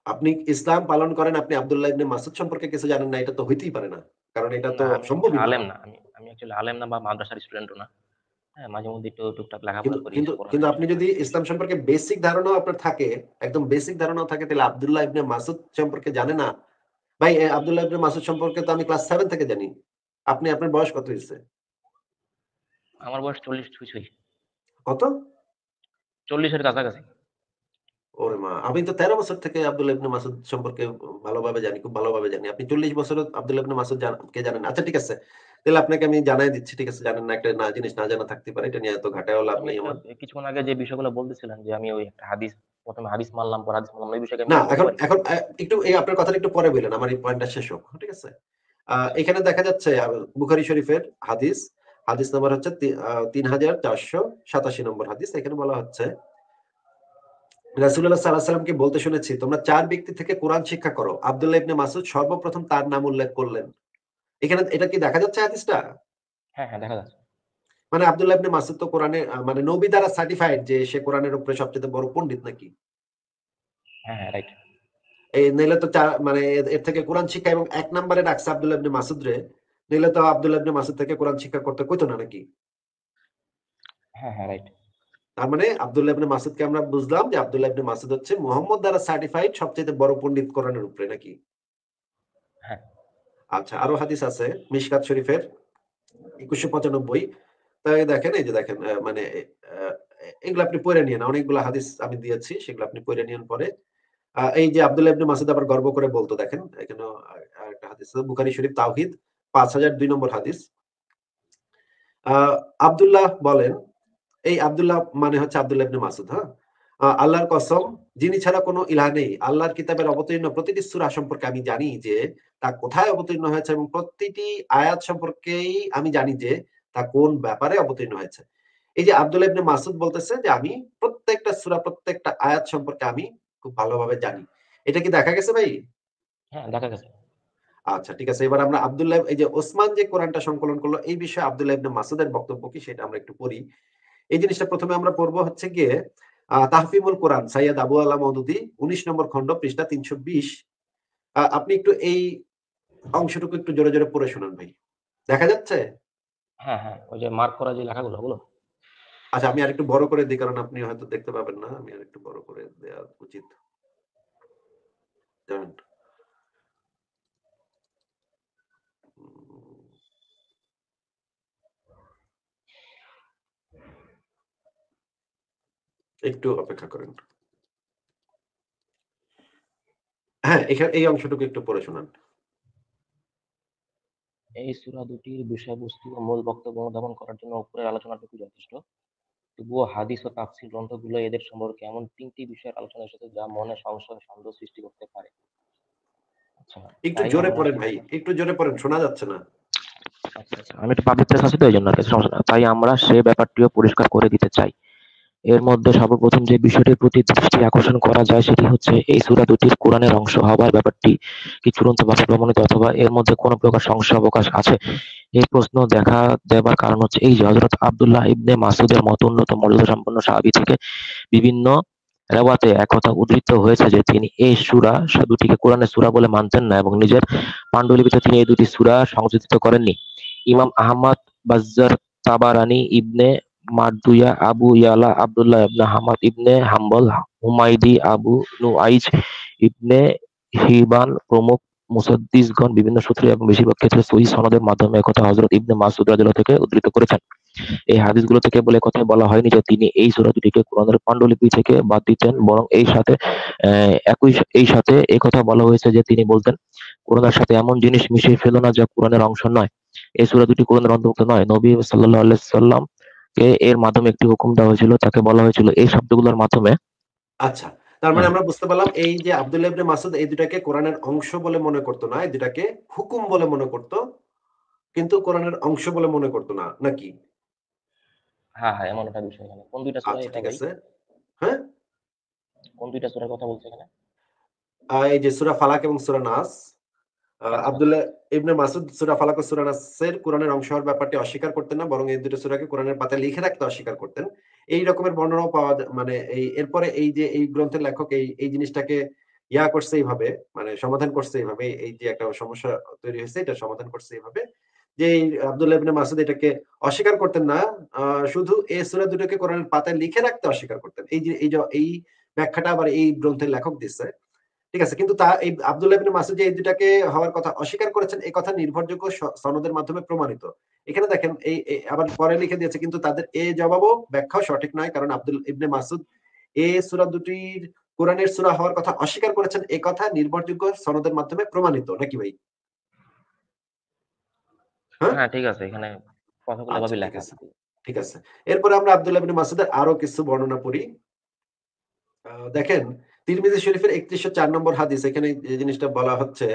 আপনি ইসলাম পালন করেন, আপনি আব্দুল্লাহ ইবনে মাসুদ সম্পর্কে কিছু জানেন না, এটা তো হইতেই পারে না। কারণ এটা না, তো আমি সম্ভবই না। আলেম না, আমি অ্যাকচুয়ালি আলেম না বা মাদ্রাসার স্টুডেন্টও না। হ্যাঁ, মাঝে মধ্যে একটু টুকটাক লেখাপড়া কিন্তু করি, কিন্তু এসব কোরআনের কিন্তু আপনি বিষয়ে যদি পড়ি। ইসলাম সম্পর্কে বেসিক ধারণাও আপনার থাকে, একদম বেসিক ধারণাও থাকে, তাহলে আব্দুল্লাহ ইবনে মাসুদ সম্পর্কে জানে না? ভাই আব্দুল্লাহ ইবনে মাসুদ সম্পর্কে তো আমি ক্লাস 7 থেকে জানি। আপনার বয়স কত হইছে? আমার বয়স 40 ছুঁই ছুঁই। কত? 40-এর কাছাকাছি। ওরে মা! আমি তো 13 বছর থেকে আব্দুল্লাহ ইবনে মাসুদ সম্পর্কে ভালোভাবে জানি, খুব ভালোভাবে জানি। আপনি 40 বছরও আব্দুল্লাহ ইবনে মাসুদ কে জানেন? আচ্ছা ঠিক আছে। তাহলে আপনাকে আমি জানাই দিচ্ছি। ঠিক আছে, জানেন না, একটা জিনিস না জানা থাকতে পারে। এটা নিয়ে এত ঘাটায়ও লাভ আমি নেই একটা আমার। কিছুক্ষণ আগে যে বিষয়গুলো বলতেছিলাম যে আমি ওই একটা হাদিস, প্রথমে হাদিস মানলাম, পর হাদিস মানলাম, এই বিষয়কে আমি না, একটু বলতে এখন পারি? এখন একটু এই আপনার কথাটা একটু পরে বললেন। আমার এই পয়েন্টটা শেষ হোক। ঠিক আছে? আচ্ছা। এখানে দেখা যাচ্ছে বুখারী শরীফের হাদিস, হাদিস নাম্বার হচ্ছে ৩,৪৮৭ নম্বর হাদিস। এখানে বলা হচ্ছে রাসূলুল্লাহ সাল্লাল্লাহু আলাইহি ওয়াসাল্লামকে বলতে শুনেছি, তোমরা ৪ ব্যক্তি থেকে কোরআন শিক্ষা করো। আব্দুল্লাহ ইবনে মাসুদ সর্বপ্রথম তার নাম উল্লেখ করলেন। এখানে এটা কি দেখা যাচ্ছে হাদিসটা? হ্যাঁ, হ্যাঁ, দেখা যাচ্ছে। মানে আব্দুল্লাহ ইবনে মাসুদ তো কোরআনে মানে নবী দ্বারা সার্টিফাইড যে সে কোরআনের উপরে সবচেয়ে বড় পণ্ডিত নাকি? হ্যাঁ, হ্যাঁ, রাইট। এই নইলে তো মানে এর থেকে কোরআন শিক্ষা এবং ১ নম্বরে রাখছে আব্দুল্লাহ ইবনে মাসুদ রে। নইলে তো আব্দুল্লাহ ইবনে মাসুদ থেকে কোরআন শিক্ষা করতে কইতো না নাকি? হ্যাঁ, হ্যাঁ, রাইট। তার মানে আব্দুল্লাহ ইবনে মাসুদকে আমরা বুঝলাম যে আব্দুল্লাহ ইবনে মাসুদ হচ্ছে মুহাম্মদ দ্বারা সার্টিফাইড সবচেয়ে বড় পণ্ডিত কোরআনের উপরে নাকি? হ্যাঁ, আচ্ছা, আরো হাদিস আছে মিশকাত শরীফের ২১৯৫ তাই দেখেন, এই যে দেখেন মানে আ এগুলো আপনি পড়ে নিয়েন। অনেকগুলো হাদিস আমি দিয়েছি, সেগুলো আপনি পড়ে নিয়েন পরে। এই যে আব্দুল্লাহ ইবনে মাসুদ আবার গর্ব করে বলতো, দেখেন এখানেও আরেকটা হাদিস আছে বুখারী শরীফ তাওহীদ ৫০০২ নম্বর হাদিস। আ আব্দুল্লাহ বলেন, এই আব্দুল্লাহ মানে হচ্ছে আব্দুল্লাহ ইবনে মাসুদ, হ্যাঁ? আল্লাহর কসম, যিনি ছাড়া কোনো ইলাহ নেই। আল্লাহর কিতাবের অবতীর্ণ প্রতিটি সূরা সম্পর্কে আমি জানি যে তা কোথায় অবতীর্ণ হয়েছে, এবং প্রতিটি আয়াত সম্পর্কেই আমি জানি যে তা কোন ব্যাপারে অবতীর্ণ হয়েছে। এই যে আব্দুল্লাহ ইবনে মাসুদ বলতেছে যে আমি প্রত্যেকটা সূরা, প্রত্যেকটা আয়াত সম্পর্কে আমি খুব ভালোভাবে জানি। এটা কি দেখা গেছে ভাই? হ্যাঁ, দেখা গেছে। আচ্ছা ঠিক আছে, এবার আমরা আব্দুল্লাহ এই যে ওসমান যে কোরআনটা সংকলন করলো এই বিষয়ে আব্দুল্লাহ ইবনে মাসুদের বক্তব্য কি সেটা আমরা একটু পড়ি। এই জিনিসটা প্রথমে আমরা পড়বো হচ্ছে গিয়ে তাহফিমুল কোরআন সাইয়্যেদ আবু আলা মওদুদী ১৯ নম্বর খণ্ড পৃষ্ঠা ৩২০। আপনি একটু এই অংশটুকু একটু জোরে জোরে পড়ে শোনান ভাই। দেখা যাচ্ছে? হ্যাঁ হ্যাঁ, ওই যে মার্ক করা যে লেখাগুলো ওগুলো। আচ্ছা আমি আরেকটু বড় করে দিই কারণ আপনি হয়তো দেখতে পাবেন না। আমি আরেকটু বড় করে দেয়া উচিত। জানেন? উম একটু অপেক্ষা করেন। হ্যাঁ, এই অংশটুকু একটু পড়ে শোনান। এই সূরা দুটির বিষয়বস্তু ও মূল বক্তব্য অনুধাবন করার জন্য উপরের আলোচনাটুকু যথেষ্ট। তবুও হাদিস ও তাফসীর গ্রন্থগুলো এদের সম্পর্কে এমন তিনটি বিষয়ের আলোচনা এসেছে যা মনে সংশয় সন্দেহ সৃষ্টি করতে পারে। আচ্ছা, একটু তাই জোরে আমরা পড়েন ভাই। একটু জোরে পড়েন, শোনা যাচ্ছে না। আচ্ছা আচ্ছা, আমি একটু পাবলিক প্লেস আছি তো এই জন্য কিছু সমস্যা না। তাই আমরা সে ব্যাপারটিও পরিষ্কার করে দিতে চাই। এর মধ্যে সর্বপ্রথম যে বিষয়টির প্রতি দৃষ্টি আকর্ষণ করা যায় সেটি হচ্ছে এই সূরা দুটির কোরআনের অংশ হবার ব্যাপারটি কি চূড়ান্তভাবে প্রমাণিত অথবা এর মধ্যে কোনো প্রকার সংশয় অবকাশ আছে? এই প্রশ্ন দেখা দেবার কারণ হচ্ছে এই যে হযরত আব্দুল্লাহ ইবনে মাসউদের মতো উন্নত মর্যাদাসম্পন্ন সাহাবী থেকে বিভিন্ন রেওয়াতে একথা উদ্ধৃত হয়েছে যে তিনি এই সূরা দুটিকে কোরআনের সূরা বলে মানতেন না এবং নিজের পান্ডুলিপিতে তিনি এই দুটি সূরা সংযোজিত করেননি। ইমাম আহমদ, বাজ্জার, তাবারানী, ইবনে মারদুয়া, আবু ইয়ালা, আব্দুল্লাহ ইবনে হামাদ ইবনে হাম্বল, হুমায়দি, আবু নুআইজ ইবনে হিবান প্রমুখ মুহাদ্দিসগণ বিভিন্ন সূত্রে এবং বেশিরভাগ ক্ষেত্রে সহিহ সনদের মাধ্যমে একথা হযরত ইবনে মাসউদ রাদিয়াল্লাহু থেকে উদ্ধৃত করেছেন। এই হাদিসগুলোতে কেবল একথাই বলা হয়নি যে তিনি এই সূরা দুটিকে কোরআনের পান্ডুলিপি থেকে বাদ দিতেন, বরং এই সাথে এই কথা বলা হয়েছে যে তিনি বলতেন, কোরআনের সাথে এমন জিনিস মিশিয়ে ফেলো না যা কোরআনের অংশ নয়। এই সূরা দুটি কোরআনের অন্তর্ভুক্ত নয়। নবী সাল্লাল্লাহু আলাইহি সাল্লাম কে এর মাধ্যমে একটি হুকুম দেওয়া হয়েছিল। তাকে বলা হয়েছিল এই শব্দগুলোর মাধ্যমে আচ্ছা। তার মানে হ্যাঁ, আমরা বুঝতে পারলাম এই যে আব্দুল্লাহ ইবনে মাসুদ এই দুটাকে কোরআনের অংশ বলে মনে করত না। এই দুটাকে হুকুম বলে মনে করত। কিন্তু কোরআনের অংশ বলে মনে করত না। নাকি? হ্যাঁ, হ্যাঁ, এমন একটা বিষয় এখানে। কোন ২ টা সূরা আচ্ছা এটা ঠিক ভাই? আছে। হ্যাঁ? কোন ২ টা সূরার কথা বলছে এখানে? এই যে সূরা ফালাক এবং সূরা নাস। আচ্ছা, আচ্ছা। আব্দুল্লাহ ইবনে মাসুদ সূরা ফালাক ও সূরা নাসের কোরআনের অংশ হওয়ার ব্যাপারটি অস্বীকার করতেন না। বরং এই ২ টা সূরাকে কোরআনের পাতায় লিখে রাখতে অস্বীকার করতেন। এই রকমের বর্ণনাও পাওয়া মানে এরপরে এই যে এই গ্রন্থের লেখক এই জিনিসটাকে করছে এইভাবে, মানে সমাধান করছে এইভাবে। এই যে একটা সমস্যা তৈরি হয়েছে এটা সমাধান করছে এইভাবে যে এই আব্দুল্লাহ ইবনে মাসুদ এটাকে অস্বীকার করতেন না। আ শুধু এই সূরা দুটোকে কোরআনের পাতায় লিখে রাখতে অস্বীকার করতেন। এই ব্যাখ্যাটা আবার এই গ্রন্থের লেখক দিছে। ঠিক আছে। কিন্তু এই আব্দুল্লাহ ইবনে মাসউদ যে এই ২ টাকে হওয়ার কথা অস্বীকার করেছেন, এই কথা নির্ভরযোগ্য সনদের মাধ্যমে প্রমাণিত। এখানে দেখেন আবার পরে লিখে দিয়েছে কিন্তু তাদের জবাবও ব্যাখ্যাও সঠিক নয়। কারণ আব্দুল ইবনে মাসউদ সূরা দুটির কোরআনের সূরা হওয়ার কথা অস্বীকার করেছেন, এ কথা নির্ভরযোগ্য সনদের মাধ্যমে প্রমাণিত। নাকি ভাই? হ্যাঁ? হ্যাঁ, ঠিক আছে। এখানে কথাগুলো আচ্ছা এভাবেই ঠিক লেখা আছে। আছে। ঠিক আছে। এরপরে আমরা আব্দুল্লাহ ইবনে মাসউদের আরো কিছু বর্ণনা পড়ি। দেখেন তিরমিজি শরীফের ৩১০৪ নম্বর হাদিস এখানে যে জিনিসটা বলা হচ্ছে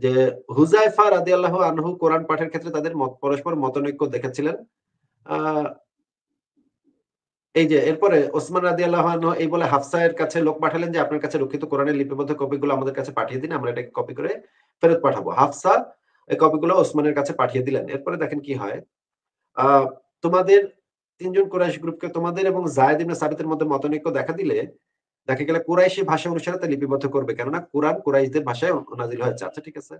যে হুযায়ফা রাদিয়াল্লাহু আনহু কোরআন পাঠের ক্ষেত্রে তাদের পরস্পর মতানৈক্য দেখেছিলেন। আ এই যে এরপরে ওসমান রাদিয়াল্লাহু আনহু এই বলে হাফসা এর কাছে লোক পাঠালেন যে আপনার কাছে রক্ষিত কোরআনের লিপিবদ্ধ কপিগুলো আমাদের কাছে পাঠিয়ে দিন। আমরা এটাকে কপি করে ফেরত পাঠাবো। হাফসা এই কপিগুলো ওসমানের কাছে পাঠিয়ে দিলেন। এরপরে দেখেন কি হয়। আ তোমাদের ৩ জন কুরাইশ গ্রুপকে তোমাদের এবং যায়েদ ইবনে সাবিতের মধ্যে মতানৈক্য দেখা দিলে দেখা গেলে কুরাইশি ভাষা অনুসারে তা লিপিবদ্ধ করবে। কেননা কুরআন কুরাইশদের ভাষায় নাযিল হয়েছে। আচ্ছা ঠিক আছে।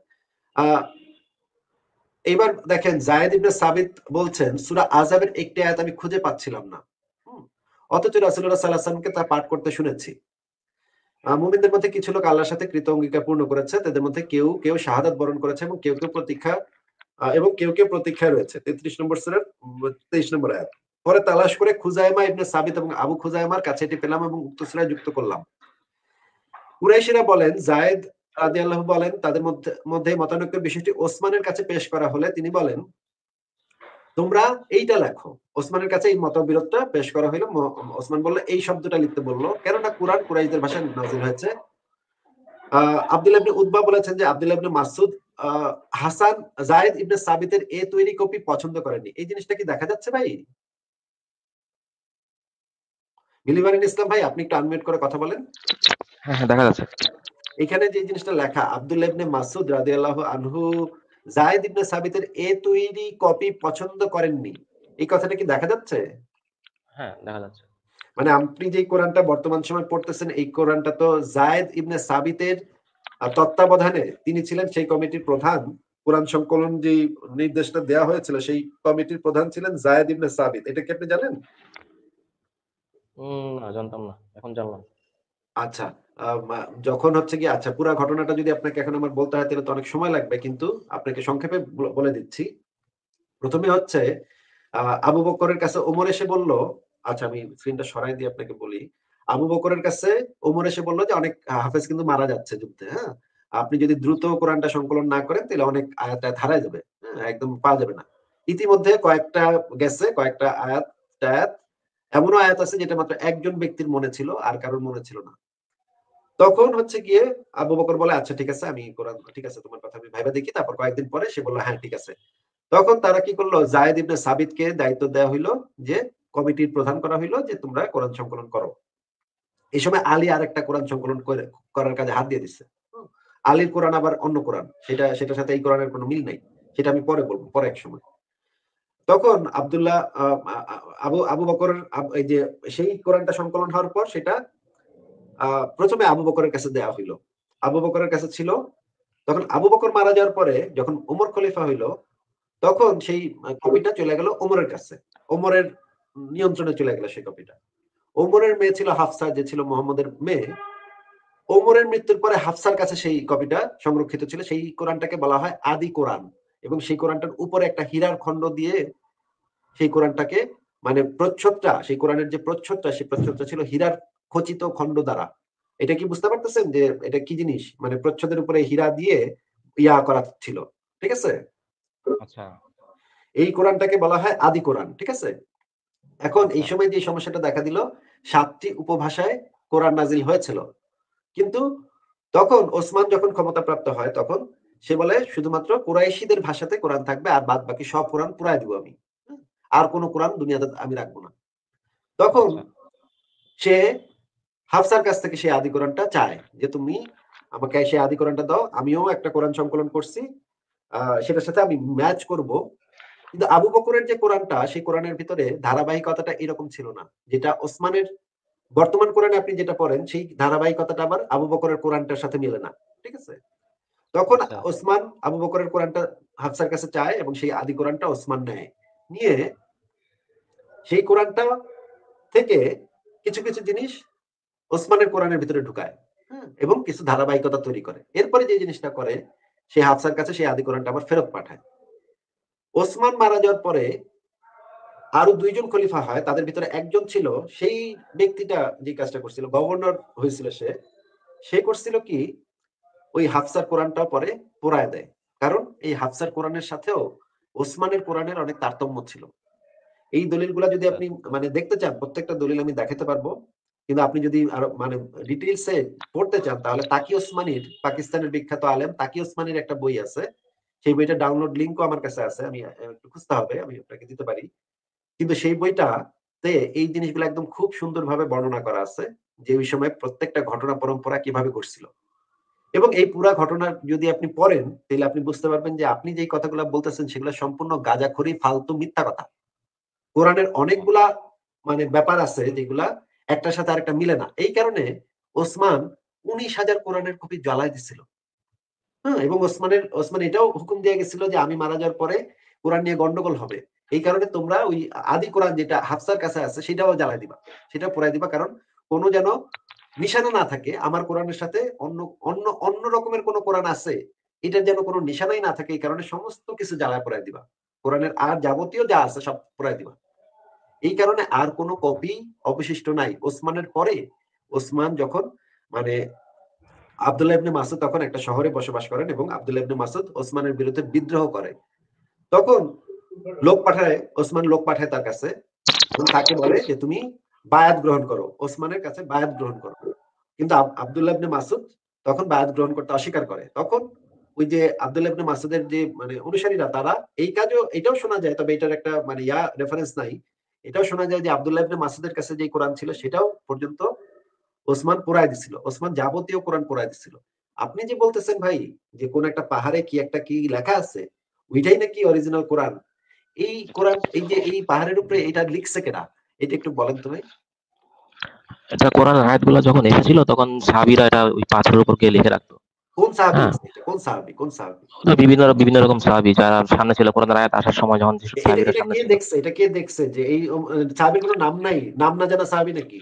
আ এইবার দেখেন যায়েদ ইবনে সাবিত বলছেন সূরা আযাবের একটি আয়াত আমি খুঁজে পাচ্ছিলাম না। হুম? অথচ রাসূলুল্লাহ সাল্লাল্লাহু আলাইহি ওয়াসাল্লামকে তা পাঠ করতে শুনেছি। মুমিনদের মধ্যে কিছু লোক আল্লাহর সাথে কৃত অঙ্গীকার পূর্ণ করেছে। তাদের মধ্যে কেউ শাহাদাত বরণ করেছে এবং কেউ প্রতীক্ষায় রয়েছে। ৩৩ নম্বর সূরার ২৩ নম্বর আয়াত। পরে তালাশ করে খুজাইমা ইবনে সাবিত এবং আবু খুজাইমার কাছে এটি পেলাম এবং উক্ত সূরায় যুক্ত করলাম। কুরাইশিরা বলেন যায়েদ রাদিয়াল্লাহু বলেন তাদের মধ্যে মতানৈক্যের বিষয়টি ওসমানের কাছে পেশ করা হলে তিনি বলেন তোমরা এইটা লেখো। ওসমানের কাছে এই মতবিরোধটা পেশ করা হইল। ওসমান বলল এই শব্দটা লিখতে বলল। কেননা কুরআন কুরাইশদের ভাষায় নাযিল হয়েছে। আব্দুল্লাহ ইবনে উতবা বলেছেন যে আব্দুল্লাহ ইবনে মাসউদ আ হাসান যায়েদ ইবনে সাবিতের তৈরি কপি পছন্দ করেননি। এই জিনিসটা কি দেখা যাচ্ছে ভাই? মিলিবারিন ইসলাম ভাই আপনি একটু আনমিউট করে কথা বলেন। হ্যাঁ, হ্যাঁ, দেখা যাচ্ছে। এখানে যে জিনিসটা লেখা, আব্দুল্লাহ ইবনে মাসউদ রাদিয়াল্লাহু আনহু যায়েদ ইবনে সাবিতের তৈরি কপি পছন্দ করেননি, এই কথাটা কি দেখা যাচ্ছে? হ্যাঁ, দেখা যাচ্ছে। মানে আপনি যে কোরআনটা বর্তমান সময় পড়তেছেন, এই কোরআনটা তো যায়েদ ইবনে সাবিতের তত্ত্বাবধানে, তিনি ছিলেন সেই কমিটির প্রধান। কোরআন সংকলন যে নির্দেশটা দেওয়া হয়েছিল, সেই কমিটির প্রধান ছিলেন যায়েদ ইবনে সাবিত। এটা কি আপনি জানেন? না, জানতাম না, এখন জানলাম। আচ্ছা, যখন হচ্ছে গিয়ে, আচ্ছা পুরা ঘটনাটা যদি আপনাকে এখন আমার বলতে হয় তাহলে তো অনেক সময় লাগবে, কিন্তু আপনাকে সংক্ষেপে বলে দিচ্ছি। প্রথমে হচ্ছে আবু বকরের কাছে ওমর এসে বলল, আচ্ছা আমি স্ক্রিনটা সরাই দিয়ে আপনাকে বলি। আবু বকরের কাছে ওমর এসে বলল যে অনেক হাফেজ কিন্তু মারা যাচ্ছে যুদ্ধে, হ্যাঁ, আপনি যদি দ্রুত কোরআনটা সংকলন না করেন তাহলে অনেক আয়াত আয়াত হারায় যাবে, হ্যাঁ, একদম পাওয়া যাবে না। ইতিমধ্যে কয়েকটা গেছে, কয়েকটা আয়াত টায়াত, এমনও আয়াত আছে যেটা মাত্র একজন ব্যক্তির মনে ছিল, আর কারোর মনে ছিল না। তখন হচ্ছে গিয়ে আবু বকর বলে, আচ্ছা ঠিক আছে, আমি কোরআন, ঠিক আছে তোমার কথা আমি ভাইবা দেখি। তারপর কয়েকদিন পরে সে বললো, হ্যাঁ ঠিক আছে। তখন তারা কি করলো, যায়েদ ইবনে সাবিতকে দায়িত্ব দেওয়া হইলো, যে কমিটির প্রধান করা হইলো, যে তোমরা কোরআন সংকলন করো। এই সময় আলী আর একটা কোরআন সংকলন করার কাজে হাত দিয়ে দিচ্ছে। আলীর কোরআন আবার অন্য কোরআন, সেটার সাথে এই কোরআনের কোনো মিল নাই। সেটা আমি পরে বলবো, পরে এক সময়। তখন আব্দুল্লাহ আবু আবু বকর, এই যে সেই কোরআনটা সংকলন হওয়ার পর সেটা প্রথমে আবু বকরের কাছে দেওয়া হইলো। আবু বকরের কাছে ছিল। তখন আবু বকর মারা যাওয়ার পরে যখন উমর খলিফা হইলো, তখন সেই কপিটা চলে গেল ওমরের কাছে। ওমরের নিয়ন্ত্রণে চলে গেল সেই কপিটা। ওমরের মেয়ে ছিল হাফসা, যে ছিল মোহাম্মদের মেয়ে। ওমরের মৃত্যুর পরে হাফসার কাছে সেই কপিটা সংরক্ষিত ছিল। সেই কোরআনটাকে বলা হয় আদি কোরআন, এবং সেই কোরআনটার উপরে একটা হীরার খণ্ড দিয়ে সেই কোরআনটাকে, মানে প্রচ্ছদটা, সেই কোরআনের যে প্রচ্ছদটা, সেই প্রচ্ছদটা ছিল হীরার খচিত খণ্ড দ্বারা। এটা কি বুঝতে পারতেছেন যে এটা কি জিনিস? মানে প্রচ্ছদের উপরে হীরা দিয়ে ইয়া করা ছিল, ঠিক আছে? আচ্ছা, এই কোরআনটাকে বলা হয় আদি কোরআন, ঠিক আছে? এখন এই আচ্ছা, সময় যে সমস্যাটা দেখা দিল, ৭টি উপভাষায় কোরআন নাজিল হয়েছিল। কিন্তু তখন ওসমান যখন ক্ষমতাপ্রাপ্ত হয়, তখন সে বলে শুধুমাত্র কুরাইশীদের ভাষাতে কোরআন থাকবে, আর বাদ বাকি সব কোরআন পুরাই দিব আমি। আর কোন কোরআন দুনিয়াতে আমি রাখবো না। তখন আচ্ছা, সে হাফসার কাছ থেকে সেই আদি কোরআনটা চায়, যে তুমি আমাকে সেই আদি কোরআনটা দাও, আমিও একটা কোরআন সংকলন করছি, সেটার সাথে আমি ম্যাচ করব। কিন্তু আবু বকরের যে কোরআনটা, সেই কোরআনের ভিতরে ধারাবাহিকতাটা এরকম ছিল না, যেটা ওসমানের বর্তমান কোরআনে আপনি যেটা পড়েন, সেই ধারাবাহিকতাটা আবার আবু বকরের কোরআনটার সাথে মিলে না, ঠিক আছে? তখন আচ্ছা, ওসমান আবু বকরের কোরআনটা হাফসার কাছে চায়, এবং সেই আদি কোরআনটা ওসমান নেয়। নিয়ে সেই কোরআনটা থেকে কিছু কিছু জিনিস ওসমানের কোরআনের ভিতরে ঢুকায়, হ্যাঁ, এবং কিছু ধারাবাহিকতা তৈরি করে। এরপরে যে জিনিসটা করে, সে হাফসার কাছে সেই আদি কোরআনটা আবার ফেরত পাঠায়। ওসমান মারা যাওয়ার পরে আরো ২ জন খলিফা হয়, তাদের ভিতরে একজন ছিল, সেই ব্যক্তিটা যে কাজটা করছিল, গভর্নর হয়েছিল সে। সে করছিল কি, ওই হাফসার কোরআনটা পরে পোড়ায় দেয়। কারণ এই হাফসার কোরআনের সাথেও ওসমানের কোরআনের অনেক তারতম্য ছিল। এই দলিলগুলা যদি আচ্ছা, আপনি মানে দেখতে চান, প্রত্যেকটা দলিল আমি দেখাতে পারবো। কিন্তু আপনি যদি আরো মানে ডিটেইলসে পড়তে চান, তাহলে তাকি ওসমানীর, পাকিস্তানের বিখ্যাত আলেম তাকি ওসমানীর একটা বই আছে। সেই বইটা ডাউনলোড লিংকও আমার কাছে আছে। আমি একটু খুঁজতে হবে, আমি আপনাকে দিতে পারি। কিন্তু সেই বইটাতে এই জিনিসগুলো একদম খুব সুন্দরভাবে বর্ণনা করা আছে, যে ওই সময় প্রত্যেকটা ঘটনা পরম্পরা কিভাবে ঘটছিল। এবং এই পুরা ঘটনা যদি আপনি পড়েন, তাহলে আপনি বুঝতে পারবেন যে আপনি যেই কথাগুলো বলতেছেন সেগুলো সম্পূর্ণ গাঁজাখড়ি, ফালতু, মিথ্যা কথা। কোরআনের আচ্ছা, অনেকগুলা মানে ব্যাপার আছে যেগুলা একটার সাথে আরেকটা মিলে না। এই কারণে ওসমান ১৯,০০০ কোরআনের কপি জ্বালায় দিছিল। হ্যাঁ, এবং ওসমান এটাও হুকুম দিয়ে গেছিল যে আমি মারা যাওয়ার পরে কোরআন নিয়ে গন্ডগোল হবে। এই কারণে তোমরা ওই আদি কোরআন যেটা হাফসার কাছে আছে সেটাও জ্বালায় দিবা। সেটা পোড়ায় দিবা, কারণ কোনো যেন নিশানা না থাকে আমার কোরআনের সাথে, অন্য অন্য অন্য রকমের কোন কোরআন আছে, এটার যেন কোনো নিশানাই না থাকে। এই কারণে সমস্ত কিছু জ্বালায় পোড়ায় দিবা। কোরআনের আর যাবতীয় যা আছে সব পোড়ায় দিবা। এই কারণে আর কোনো আচ্ছা, কপি অবশিষ্ট নাই। ওসমানের পরে, ওসমান যখন মানে আব্দুল্লাহ ইবনে মাসুদ তখন একটা শহরে বসবাস করেন, এবং আব্দুল্লাহ ইবনে মাসুদ ওসমানের বিরুদ্ধে বিদ্রোহ করে। তখন ওসমান লোক পাঠায় তার কাছে, এবং তাকে বলে যে তুমি বায়াত গ্রহণ করো, ওসমানের কাছে বায়াত গ্রহণ করো। কিন্তু আব্দুল্লাহ ইবনে মাসুদ তখন বায়াত গ্রহণ করতে অস্বীকার করে। তখন ওই যে আব্দুল্লাহ ইবনে মাসুদের যে মানে অনুসারীরা, তারা এই কাজও, এটাও শোনা যায়, তবে এটার একটা মানে রেফারেন্স নাই। এটাও শোনা যায় যে আব্দুল্লাহ ইবনে মাসুদের কাছে যে কোরআন ছিল সেটাও পর্যন্ত ওসমান পোড়ায় দিছিল। ওসমান যাবতীয় কোরআন পোড়ায় দিছিল। আপনি যে বলতেছেন ভাই যে কোন একটা পাহাড়ে কি লেখা আছে, ওইটাই নাকি অরিজিনাল কোরআন। এই কোরআন, এই যে এই পাহাড়ের উপরে এটা লিখছে কেডা? এটা একটু বলেন তো ভাই। এটা কোরআনের আয়াতগুলো যখন এসেছিল তখন সাহাবীরা এটা ওই পাথরের উপর গিয়ে লিখে রাখতো। কোন সাহাবী হ্যাঁ, লিখছে এটা? কোন সাহাবী? কোন সাহাবী? তো বিভিন্ন বিভিন্ন রকম সাহাবী যারা সামনে ছিল, কোরআনের আয়াত আসার সময় যখন যেসব এটা সাহাবীরা এটা সামনে কে ছিল। দেখছে? এটা কে দেখছে যে এই সাহাবীর কোনো নাম নাই? নাম না জানা সাহাবী নাকি?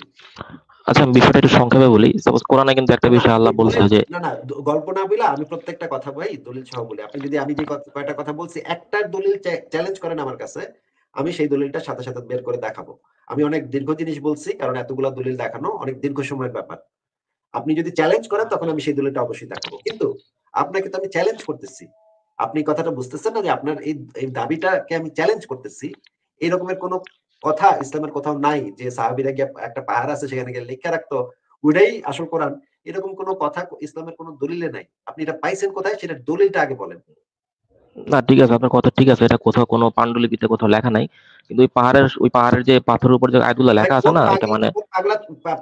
আচ্ছা, আমি বিষয়টা একটু সংক্ষেপে বলি। সাপোজ কোরআনে কিন্তু একটা না, না, বিষয় আপনি আল্লাহ বলছে দলিল, যে, না, না, গল্প না বইলা আমি প্রত্যেকটা কথা ভাই দলিল সহ বলি। আপনি যদি আমি যে কয়টা কথা বলছি একটার দলিল চ্যালেঞ্জ করেন আমার কাছে, আমি সেই দলিলটা সাথে সাথে বের করে দেখাবো। আমি অনেক দীর্ঘ জিনিস বলছি কারণ এতগুলা দলিল দেখানো অনেক দীর্ঘ সময়ের ব্যাপার। আপনি যদি চ্যালেঞ্জ করেন তখন আমি সেই দলিলটা অবশ্যই দেখাবো। কিন্তু আপনাকে তো আমি চ্যালেঞ্জ করতেছি। আপনি কথাটা বুঝতেছেন না যে আপনার এই দাবিটাকে আমি চ্যালেঞ্জ করতেছি। এই রকমের কোন কথা ইসলামের কোথাও নাই যে সাহাবীরা গিয়ে একটা পাহাড় আছে সেখানে গিয়ে লিখে রাখতো, ওইটাই আসল কোরআন। এরকম কোন কথা ইসলামের কোন দলিলে নাই। আপনি এটা পাইছেন কোথায় সেটার দলিলটা আগে বলেন। না ঠিক আছে, আপনার কথা ঠিক আছে, এটা কোথাও কোনো পান্ডুলিপিতে কোথাও লেখা নাই। কিন্তু ওই পাহাড়ের যে পাথরের উপর যে আয়াতগুলো ভাই লেখা আছে কোন না, এটা পাগলা মানে কোন পাগলা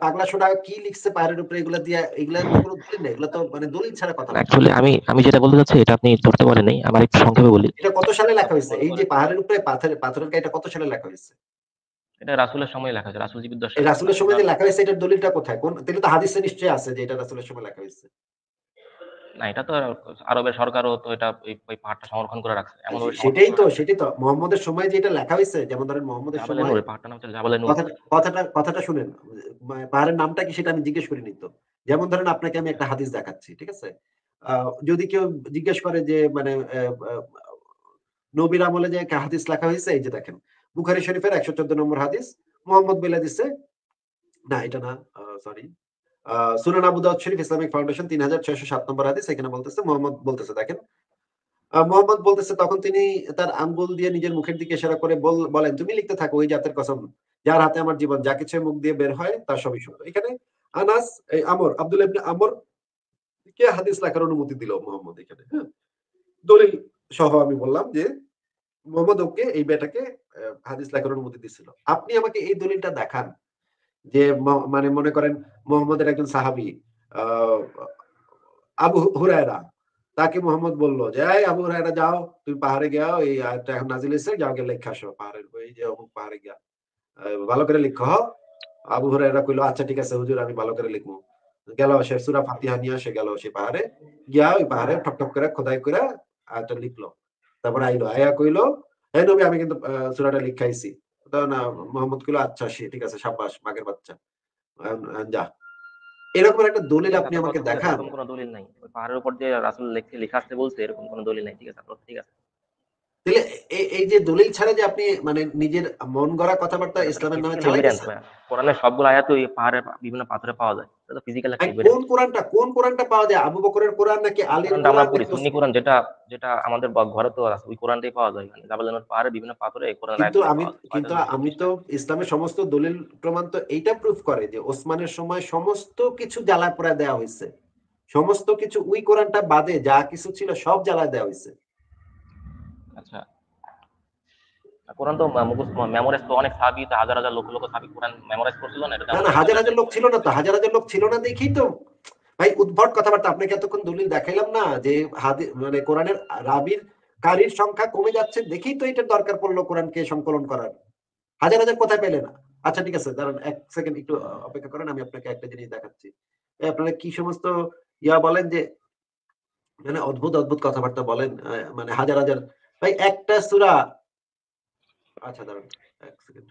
পাগলা সোডা কি লিখছে পাহাড়ের উপরে এগুলা দিয়া? এগুলার তো কোন দলিল নাই। এগুলা তো মানে দলিল ছাড়া কথাবার্তা। অ্যাকচুয়ালি আমি যেটা বলতে চাচ্ছি এটা আপনি ধরতে পারেন নাই। আমার একটু সংক্ষেপে বলি। এটা কত সালে লেখা আপনি হয়েছে? মনে এই যে করেন পাহাড়ের উপরে পাথরের গায়ে এটা কত সালে লেখা হয়েছে? এটা রাসূলের সময় লেখা হয়েছে, রাসূল জীবিত এই দশায়। রাসূলের এটা সময় যে লেখা হয়েছে এটার দলিলটা কোথায়? কোন তাহলে তো হাদিসে নিশ্চয়ই আছে যে এটা রাসূলের সময় লেখা হয়েছে। না, এটা তো আরবের সরকারও তো এটা ওই পাহাড়টা সংরক্ষণ করে রাখছে। এমনভাবে সংরক্ষণ সেটাই করে তো, রাখছে। সেটাই তো। মুহাম্মদের সময় যে এটা লেখা হয়েছে, যেমন ধরেন মুহাম্মদের জাবালে সময় নূর, এই পাহাড়টার নাম হচ্ছে জাবালে নূর। কথাটা শুনেন। পাহাড়ের নামটা কি সেটা আমি জিজ্ঞেস করিনি তো। যেমন ধরেন আপনাকে আমি একটা হাদিস দেখাচ্ছি। ঠিক আছে? আ যদি কেউ জিজ্ঞেস করে যে মানে নবীর আমলে যে একটা হাদিস লেখা হয়েছে এই যে দেখেন। বুখারী শরীফের ১১৪ নম্বর হাদিস। মুহাম্মদ বইলা দিছে, না এটা না, সরি। সুনান আবু দাউদ শরীফ ইসলামিক ফাউন্ডেশন ৩৬০৭ নম্বর হাদিস। এখানে বলতেছে মুহাম্মদ বলতেছে দেখেন। মুহাম্মদ বলতেছে তখন তিনি তার আঙ্গুল দিয়ে নিজের মুখের দিকে ইশারা করে বলেন, "তুমি লিখতে থাকো ওই জাতের কসম, যার হাতে আমার জীবন। যা কিছু মুখ দিয়ে বের হয় তার সবই সত্য।" এখানে আনাস, এই আব্দুল্লাহ ইবনে আমর কে হাদিস লেখার অনুমতি দিল মুহাম্মদ এখানে। হ্যাঁ? দলিল সহ আমি বললাম যে মুহাম্মদ ওকে এই বেটাকে হাদিস লেখার অনুমতি দিছিল। আপনি আমাকে এই দলিলটা দেখান যে মানে মনে করেন মুহাম্মদের একজন সাহাবী আ আবু হুরায়রা, তাকে মুহাম্মদ বলল যে, "এই আবু হুরায়রা যাও, তুমি পাহাড়ে যাও, এই আয়াতটা এখন নাযিল হইছে, যাও গিয়ে লিখে আসো পাহাড়ের এই যে অমুক পাহাড়ে গিয়া। ভালো করে লিখো।" আবু হুরায়রা কইল, "আচ্ছা ঠিক আছে হুজুর আমি ভালো করে লিখবো।" গেল সে সূরা ফাতিহা নিয়ে সে গেল সেই পাহাড়ে। গিয়া ওই পাহাড়ে ঠক ঠক করে খোদাই করে আয়াতটা লিখলো। তারপরে আইলো। আইয়া কইল, "হে নবী আমি কিন্তু সূরাটা লিখাইছি।" তখন মুহাম্মদ কইল, "আচ্ছা ঠিক আছে সাব্বাস বাঘের বাচ্চা। যা।" এরকম একটা ঠিক দলিল আছে, আপনি আপনার আমাকে কথা ঠিক আছে, দেখান। এরকম কোনো দলিল নাই। ওই পাহাড়ের উপর যে রাসূল লেখা আসতে বলছে এরকম কোনো দলিল নাই। ঠিক আছে, আপনার ঠিক আছে। তাহলে এই যে দলিল ছাড়া যে আপনি মানে নিজের মন গড়া কথাবার্তা এটা তো একটা ইসলামের নামে ফিজিক্যাল এভিডেন্স চালাইতেছেন। ভাইয়া। কোরআনের সবগুলো আয়াতই ওই পাহাড়ের বিভিন্ন পাথরে পাওয়া যায়। এটা তো ফিজিক্যাল একটা ভাই এভিডেন্স। কোন কোরআনটা পাওয়া যায়? আবু বকরের কোরআন নাকি যে আলীর কোরআনটা আমরা কোরআন পড়ি নাকি সুন্নি কোরআন, যেটা যেটা আমাদের ঘরে তো আছে, ওই কোরআনটাই পাওয়া যায়। মানে জাবাল নূর পাহাড়ে বিভিন্ন পাথরে এই কোরআনের কিন্তু আয়াতগুলো আমি পাওয়া যায়। কিন্তু কয়টা? আমি ২৩ তো টা। ইসলামের সমস্ত দলিল প্রমাণ তো এইটা প্রুফ করে যে ওসমানের সময় সমস্ত কিছু জ্বালায় পোড়ায় দেওয়া হয়েছে। সমস্ত কিছু ওই কোরআনটা বাদে যা কিছু ছিল সব জ্বালায় দেওয়া হয়েছে। আচ্ছা, কোরআন তো মুখস্থ মেমোরাইজ তো অনেক সাহাবী, তো হাজার হাজার লক্ষ লক্ষ সাহাবী কোরআন মেমোরাইজ করছিল না, এটা না, তেমন না, একটা হাজার নাই। হাজার লোক ছিল না তো। হাজার হাজার লোক ছিল না দেখেই তো ভাই উদ্ভট কথাবার্তা। আপনাকে এতক্ষণ দলিল দেখাইলাম না যে মানে কোরআনের রাবির কারির সংখ্যা কমে যাচ্ছে দেখেই তো এটার দরকার পড়লো কোরআনকে সংকলন করার। হাজার হাজার কোথায় পেলে না? আচ্ছা ঠিক আছে দাঁড়ান ১ সেকেন্ড একটু অপেক্ষা করেন, আমি আপনাকে একটা জিনিস দেখাচ্ছি। আপনারা কি সমস্ত বলেন যে মানে অদ্ভুত অদ্ভুত কথাবার্তা বলেন, মানে হাজার হাজার ভাই একটা সূরা। আচ্ছা দাঁড়ান ১ সেকেন্ড।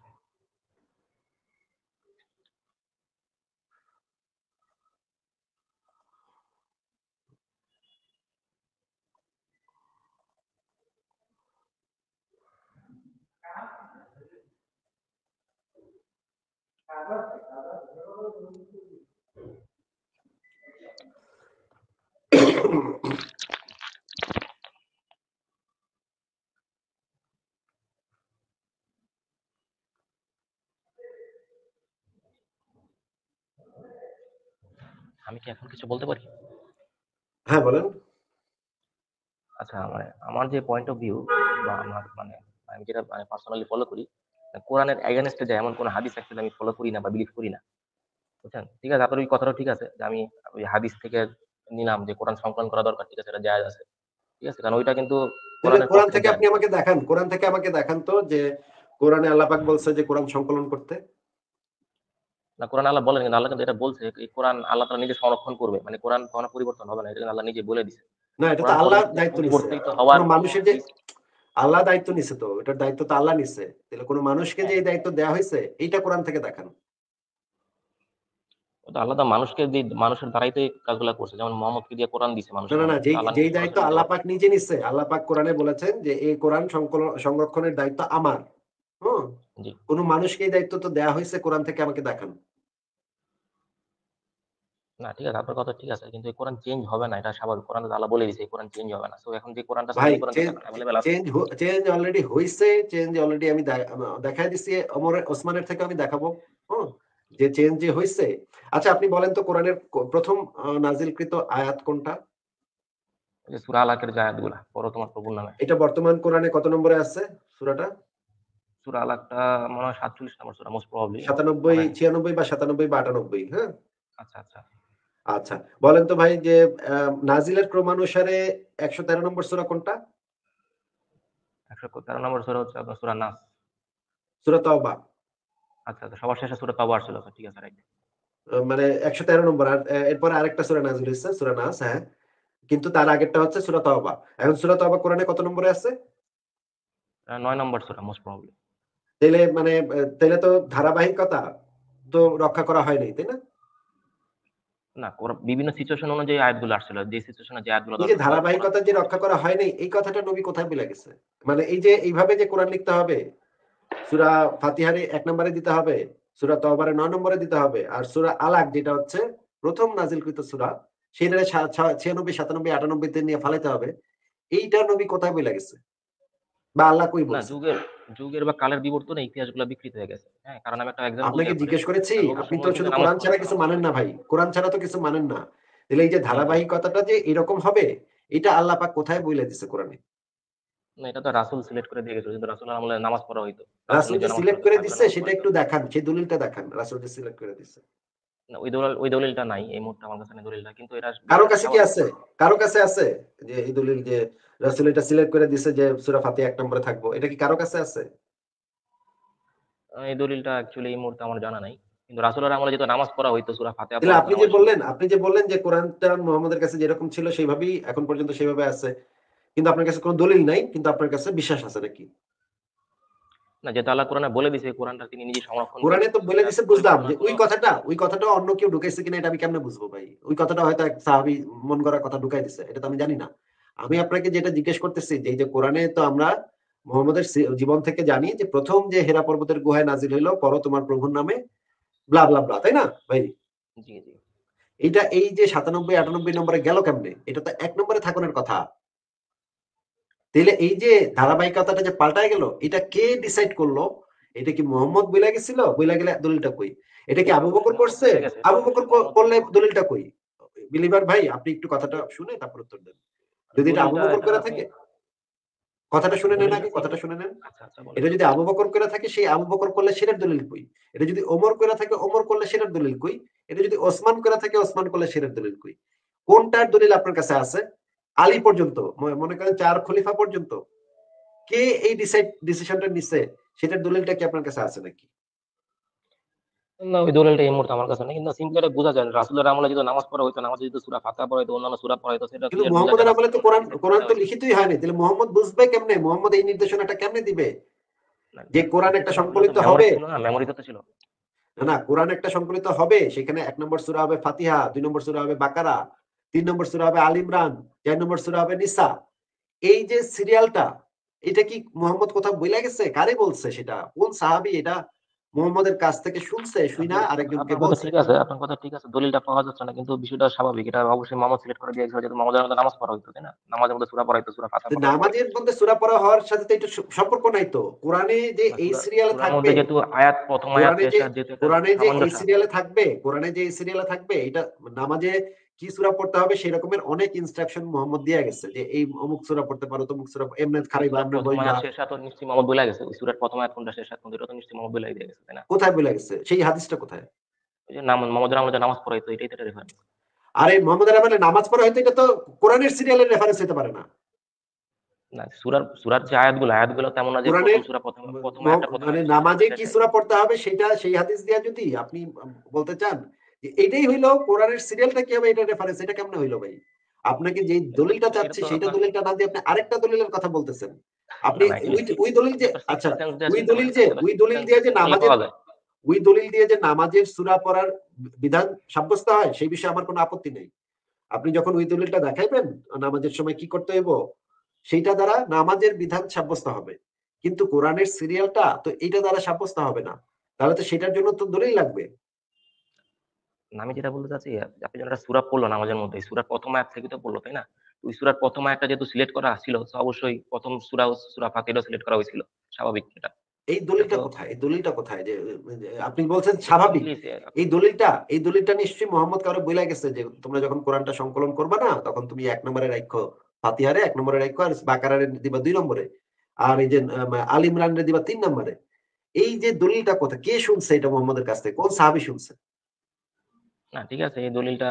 আমি কি এখন কিছু বলতে পারি? হ্যাঁ বলেন। আচ্ছা, মানে আমার যে পয়েন্ট অফ ভিউ বা আমার মানে আমি যেটা মানে পার্সোনালি ফলো করি, কোরআনের এগেইনস্টে যায় এমন কোন হাদিস অ্যাকচুয়ালি আমি ফলো করি না বা বিলিভ করি না। বুঝছেন? ঠিক আছে, আপনার ওই কথাটাও ঠিক আছে যে আমি ওই হাদিস থেকে নিলাম যে কোরআন সংকলন করা দরকার, ঠিক আছে, এটা জায়েজ আছে, ঠিক আছে, কারণ ওইটা কিন্তু তাহলে কোরআনের কোরআন পক্ষে থেকে যায়। আপনি আমাকে দেখান, কোরআন থেকে আমাকে দেখান তো যে কোরআনে আল্লাহ পাক বলছে যে কোরআন সংকলন করতে। না, কোরআন আল্লাহ বলেন, কিন্তু আল্লাহ কিন্তু এটা বলছে এই কোরআন আল্লাহ তাআলা নিজে সংরক্ষণ করবে, মানে কোরআন কখনো পরিবর্তন হবে না, এটা কিন্তু আল্লাহ নিজে বলে দিছে। না, আর এটা তো কোরআন আল্লাহ দায়িত্ব নিছে। পরিবর্তিত কোন হওয়ার কোনো মানুষের যে দিক। আল্লাহ দায়িত্ব নিছে, তো এটার দায়িত্ব তো আল্লাহ নিছে, তাহলে কোন মানুষকে যে হ্যাঁ, এই দায়িত্ব দেওয়া হয়েছে এইটা কোরআন থেকে দেখান। ওটা আল্লাহ তাআলা মানুষকে দিয়ে, মানুষের দ্বারাই তো এই কাজগুলো করছে, যেমন মোহাম্মদকে দিয়ে কোরআন দিছে না মানুষের না না, মাঝে, যেই এটা আল্লাহ যেই নিজে দায়িত্ব সরাসরি দিতে আল্লাহ পারতো। পাক নিজে নিচ্ছে, আল্লাহ পাক কোরআনে বলেছেন যে এই কোরআন সংরক্ষণের দায়িত্ব আমার। হুম। জি। কোন মানুষকে এই দায়িত্ব তো দেওয়া হয়েছে, কোরআন থেকে আমাকে দেখান। না, ঠিক আছে, আপনার কথা ঠিক আছে, কিন্তু এই কোরআন চেঞ্জ হবে না, এটা স্বাভাবিক, কোরআন তো আল্লাহ বলে দিছে এই কোরআন চেঞ্জ হবে না। তো এখন যে কোরআনটা আছে, ভাই, এই কোরআন কিন্তু এখন অ্যাভেলেবেল আছে। চেঞ্জ অলরেডি হইছে, চেঞ্জ অলরেডি আমি দেখাই দিছি, ওসমানের থেকে আমি দেখাবো। হুম। যে চেঞ্জ যে হইছে। আচ্ছা, আপনি বলেন তো কোরআনের প্রথম নাজিলকৃত আয়াত কোনটা? এই যে সূরা আলাকের যে আয়াতগুলা, পড়ো তোমার প্রভুর নামে। এটা বর্তমান কোরআনে কত নম্বরে আছে সূরাটা? সূরা আলাকটা মনে হয় 47 নম্বর সূরা, মোস্ট প্রবাবলি। 97, মনে নেই। 96 বা 97 বা 98, হ্যাঁ? আচ্ছা, আচ্ছা। আচ্ছা। বলেন তো ভাই যে নাজিলের ক্রমানুসারে 113 নম্বর সূরা কোনটা? 113 নম্বর সূরা হচ্ছে আপনার সূরা নাস। সূরা তাওবা। আচ্ছা, আচ্ছা, সবার শেষে সূরা তাওবা আসছিল। আচ্ছা, ঠিক আছে, রাইট। মানে 113 নম্বর। আর এরপরে আরেকটা সূরা নাজিল হইছে, সূরা নাস, হ্যাঁ। কিন্তু তার আগেরটা হচ্ছে সূরা তাওবা। এখন সূরা তাওবা কোরআনে কত নম্বরে আছে? 9 নম্বর সূরা মোস্ট প্রবাবলি। তাইলে মানে তাইলে তো ধারাবাহিকতা তো রক্ষা করা হয় নাই, তাই না? না, বিভিন্ন সিচুয়েশন অনুযায়ী আয়াতগুলো আসছিল। যে সিচুয়েশনে যে আয়াতগুলো এই যে দরকার ছিল কোরআন ধারাবাহিকতা থেকে যে নেওয়া রক্ষা হয়েছিল। করা হয় নাই, এই কথাটা নবী কোথায় বলে গেছে? মানে এই যে এইভাবে যে কোরআন লিখতে হবে, সূরা ফাতিহারে ১ নম্বরে দিতে হবে, সূরা তওবারে ৯ নম্বরে দিতে হবে, আর সূরা আলাক যেটা হচ্ছে প্রথম নাজিলকৃত সূরা, সেটারে ৯৬, ৯৭, ৯৮ তে নিয়ে ফালাইতে হবে। এইটা নবী কোথায় বইলা গেছে? বা আল্লাহ কই না, বলছে? যুগের বা কালের বিবর্তনে ইতিহাসগুলো বিকৃত হয়ে গেছে। হ্যাঁ, কারণ আমি একটা এক্সাম্পল আপনাকে দেয়া পারি। জিজ্ঞেস করেছি, নবীর আপনি তো সময় কিন্তু শুধু নামাজ কোরআন পড়া ছাড়া হইতো, কিছু নামাজ মানেন না পড়াইতো। ভাই। কোরআন ছাড়া তো কিছু মানেন না। তাহলে এই যে জি, জি। ধারাবাহিকতাটা যে এরকম হবে, এটা আল্লাহ পাক কোথায় বইলা দিছে কোরআনে? না, এটা তো রাসূল সিলেক্ট করে দিয়ে গেছিল। কিন্তু রাসূলের আমলে নামাজ পড়া হইতো। রাসূল রাসূল নিজে যে নামাজ সিলেক্ট পড়াইতো, করে সাহাবীরা দিছে নামাজ সেটা পড়াইতো। একটু দেখান। সেই দলিলটা দেখান। রাসূল যে সিলেক্ট করে দিছে। না, ওই দলিলটা নাই। এই মুহূর্তে আমার কাছে নেই দলিলটা। কিন্তু এটা কারো বিষয়টা কাছে কি স্বাভাবিক। আছে? কারো কাছে আছে? যে এই দলিল যে রাসূল এটা সিলেক্ট করে দিছে যে সূরা ফাতিহা ১ নম্বরে থাকবো। এটা কি কারো কাছে আছে? এই দলিলটা অ্যাকচুয়ালি এই মুহূর্তে আমার জানা নাই। কিন্তু রাসূলের আমলে যেহেতু নামাজ পড়া হইতো, সূরা ফাতিহা তাহলে পড়াইতো নামাজের শুরুতে। আপনি যে বললেন যে কোরআনটা মুহাম্মদের কাছে যেরকম ছিল সেইভাবেই এখন পর্যন্ত সেভাবে আছে। কিন্তু আপনার কাছে কোন দলিল নাই। কিন্তু আপনার কাছে বিশ্বাস আছে নাকি? না, যেহেতু আল্লাহ কোরআনে বলে দিছে এই কোরআনটা তিনি নিজে সংরক্ষণ কোরআনে করবেন। তো তো বলে এটা দিছে বুঝলাম, পরিবর্তনের যে কোনো। ওই কথাটা অন্য কেউ ঢুকাইছে কিনা এটা আমি কেমনে বুঝবো ভাই? ওই কথাটা হয়তো এক সাহাবী মন গড়া কথা ঢুকাই দিছে। এটা তো আমি জানি না। আমি আপনাকে যেটা জিজ্ঞেস করতেছি যে এই যে কোরআনে তো আমরা মুহাম্মদের জীবন থেকে জানি যে ১ম যে হেরা পর্বতের গুহায় নাজিল হইলো, "পড়ো তোমার প্রভুর নামে" ব্লা, ব্লা, ব্লা। তাই না ভাই? জি, জি। এইটা এই যে ৯৭, ৯৮ নম্বরে গেল কেমনে? এটা তো ১ নম্বরে থাকনের কথা। তাইলে এই যে ধারাবাহিকতাটা যে পাল্টায় গেল, এটা কে ডিসাইড করলো? এটা কি মুহাম্মদ বইলা গেছিল? বইলা গেলে দলিলটা কই? এটা কি এটা আবু অবশ্যই বকর মোহাম্মদ করছে? বইলা গেছে। এটা আবু বকর অবশ্যই মোহাম্মদ বইলা করলে গেছে। দলিলটা কই? বিলিভার ভাই, আপনি একটু কথাটা শুনে তারপর উত্তর দেন। যদি এটা আবু দলিলটা বকর এটা করে আপনি। থাকে, কথাটা শুনে নেন দলিলটা আগে, সিম্পল। কথাটা শুনে নেন। আচ্ছা, আচ্ছা, বলেন। এটা যদি আবু বকর করে থাকে, সেই আবু বকর করলে সেটার দলিল কই? এটা যদি ওমর করে থাকে, ওমর করলে সেটার দলিল কই? এটা যদি ওসমান করে থাকে, ওসমান করলে সেটার দলিল কই? কোনটার দলিল আপনার কাছে আছে? আলী পর্যন্ত, মনে করেন ৪ খলিফা পর্যন্ত। কে এই ডিসিশনটা নিছে? সেটার দলিলটা কি আপনার কাছে আছে নাকি? না, ওই দলিলটা এই মুহূর্তে আমার কাছে নেই। কিন্তু সিম্পল এটা বোঝা যায়। রাসূলের আমলে যেহেতু নামাজ পড়া হইতো, নামাজে যেহেতু সূরা ফাতিহা পড়া হইতো, অন্যান্য সূরা পড়া হইতো, সেটা কিন্তু ক্লিয়ার বোঝা যায় মুহাম্মদের আমলে রাসূলের তো আমলে কোরআন ডিসাইড করে কোরআন দেওয়া তো হইছে। লিখিতই হয়নি। তাহলে মুহাম্মদ বুঝবে কেমনে? মুহাম্মদ এই নির্দেশনাটা কেমনে দিবে? না, যে কোরআন লিখিত একটা না হলেও তো সংকলিত মেমোরি হবে। ছিল না? মেমোরিতে তো ছিল। না, না, কোরআন একটা সংকলিত হবে। সেখানে ১ নম্বর সূরা হবে ফাতিহা, ২ নম্বর সূরা হবে বাকারা, ৩ নম্বর সূরা হবে আল ইমরান, ৪ নম্বর সূরা হবে নিসা। এই যে সিরিয়ালটা, এটা কি মুহাম্মদ কোথাও বইলা গেছে? কারে বলছে সেটা? কোন সাহাবী এটা মুহাম্মদের কাছ থেকে শুনছে, শুইনা আরেকজনকে আপনার কথা বলছে? ঠিক আছে, আপনার কথা ঠিক আছে। দলিলটা পাওয়া যাচ্ছে না। কিন্তু বিষয়টা স্বাভাবিক। এটা অবশ্যই মোহাম্মদ সিলেক্ট করে দিয়েছিল যেহেতু মোহাম্মদের মধ্যে নামাজ পড়া হইতো, তাই না? নামাজের মধ্যে সূরা পড়া হইতো, সূরা ফাতিহা পড়া পড়াইতো। নামাজের মধ্যে সূরা পড়া হওয়ার সাথে তো এটা সম্পর্ক নাই তো। কোরআনে যে না, এই সিরিয়ালে সূরার মধ্যে থাকবে, যেহেতু আয়াত, প্রথম আয়াত, কোরআনে শেষ যে আয়াত যেহেতু একটা কোরআনে যে এই সামঞ্জস্য আছে। সিরিয়ালে থাকবে, কোরআনে যে এই সিরিয়ালে থাকবে, এটা নামাজে কি সূরা পড়তে হবে সেই রকমের অনেক ইনস্ট্রাকশন মুহাম্মদ দিয়া গেছে যে এই অমুক সূরা পড়তে পারো, তমুক সূরা এমনে ওই খাড়াইবা, সূরার এমনে প্রথম বইবা। আয়াত, শেষ আয়াত তো নিশ্চয়ই মোহাম্মদ বইলা গেছে। ওই সূরার প্রথম আয়াত কোনটা, শেষ আয়াত কোনটা, এটা তো নিশ্চয়ই মোহাম্মদ বইলাই দিয়ে গেছে, তাই না? কোথায় বইলা গেছে? সেই হাদিসটা কোথায়? ওই যে নাম মোহাম্মদের আমলে যে নামাজ পড়া হইতো, এটাই তো একটা রেফারেন্স। আরে মোহাম্মদ আলী নামাজ পড়া হয়তো এটা তো কোরআনের সিরিয়ালের রেফারেন্স হতে পারে না। না, সূরার যে আয়াতগুলো তেমন না যে কোরআনের প্রথম সূরা প্রথম আয়াতটা প্রথম মানে আয়াত নামাজে কি শেষে। সূরা পড়তে হবে সেটা সেই হাদিস দিয়া যদি আপনি বলতে চান যে এটাই হইলো কোরআনের সিরিয়ালটা কি হবে, এটা রেফারেন্স, এটা কেমনে হইলো ভাই? আপনাকে যেই দলিলটা এটা চাচ্ছি তো সেইটা আপনার দলিলটা না দিয়ে আপনি আরেকটা দলিলের কথা বলতেছেন। না, আপনি না, ওই অ্যাকচুয়ালি ওই দলিল আপনি যে আপনার আচ্ছা, সিক্সথ সেন্স দিয়ে ওই চিন্তা দলিল করেন না। যে এবার ওই সিক্সথ দলিল সেন্স দিয়ে যে করলে নামাজের পাওয়া যায়। ওই দলিল দিয়ে যে নামাজের সূরা পড়ার বিধান সাব্যস্ত হয় সেই বিষয়ে আমার কোনো আপত্তি নেই। আপনি যখন ওই দলিলটা দেখাইবেন নামাজের সময় কি করতে হইব সেইটা দ্বারা নামাজের বিধান সাব্যস্ত হবে। কিন্তু কোরআনের সিরিয়ালটা তো এইটা দ্বারা সাব্যস্ত হবে না। তাহলে তো সেটার জন্য তো দলিল লাগবে। না, আমি যেটা বলতে চাচ্ছি, আপনি যখন একটা সূরা পড়লো নামাজের মধ্যে, সূরার প্রথম আয়াত থেকে তো পড়লো, তাই না? ওই সূরার প্রথম আয়াতটা যেহেতু সিলেক্ট করা ছিল, তো অবশ্যই প্রথম সূরা ফাতিহাটাও সিলেক্ট করা হয়েছিল। স্বাভাবিক এটা। এই এটা দলিলটা তো কোথায়? এই দলিলটা কোথায় যে আপনি বলছেন স্বাভাবিক। প্লিজ, এই দলিলটা নিশ্চয়ই মোহাম্মদ কারো বইলা গেছে যে তোমরা যখন কোরআনটা সংকলন করবা না তখন তুমি ১ নম্বরে রাইখো ফাতিহারে ১ নম্বরে রাইখো আর বাকারারে দিবা ২ নম্বরে। আর এই যে আল ইমরানরে দিবা ৩ নম্বরে। এই যে দলিলটা কোথায়? কে শুনছে এটা মোহাম্মদের কাছ থেকে? কোন সাহাবী শুনছে? না, ঠিক আছে, এই দলিলটা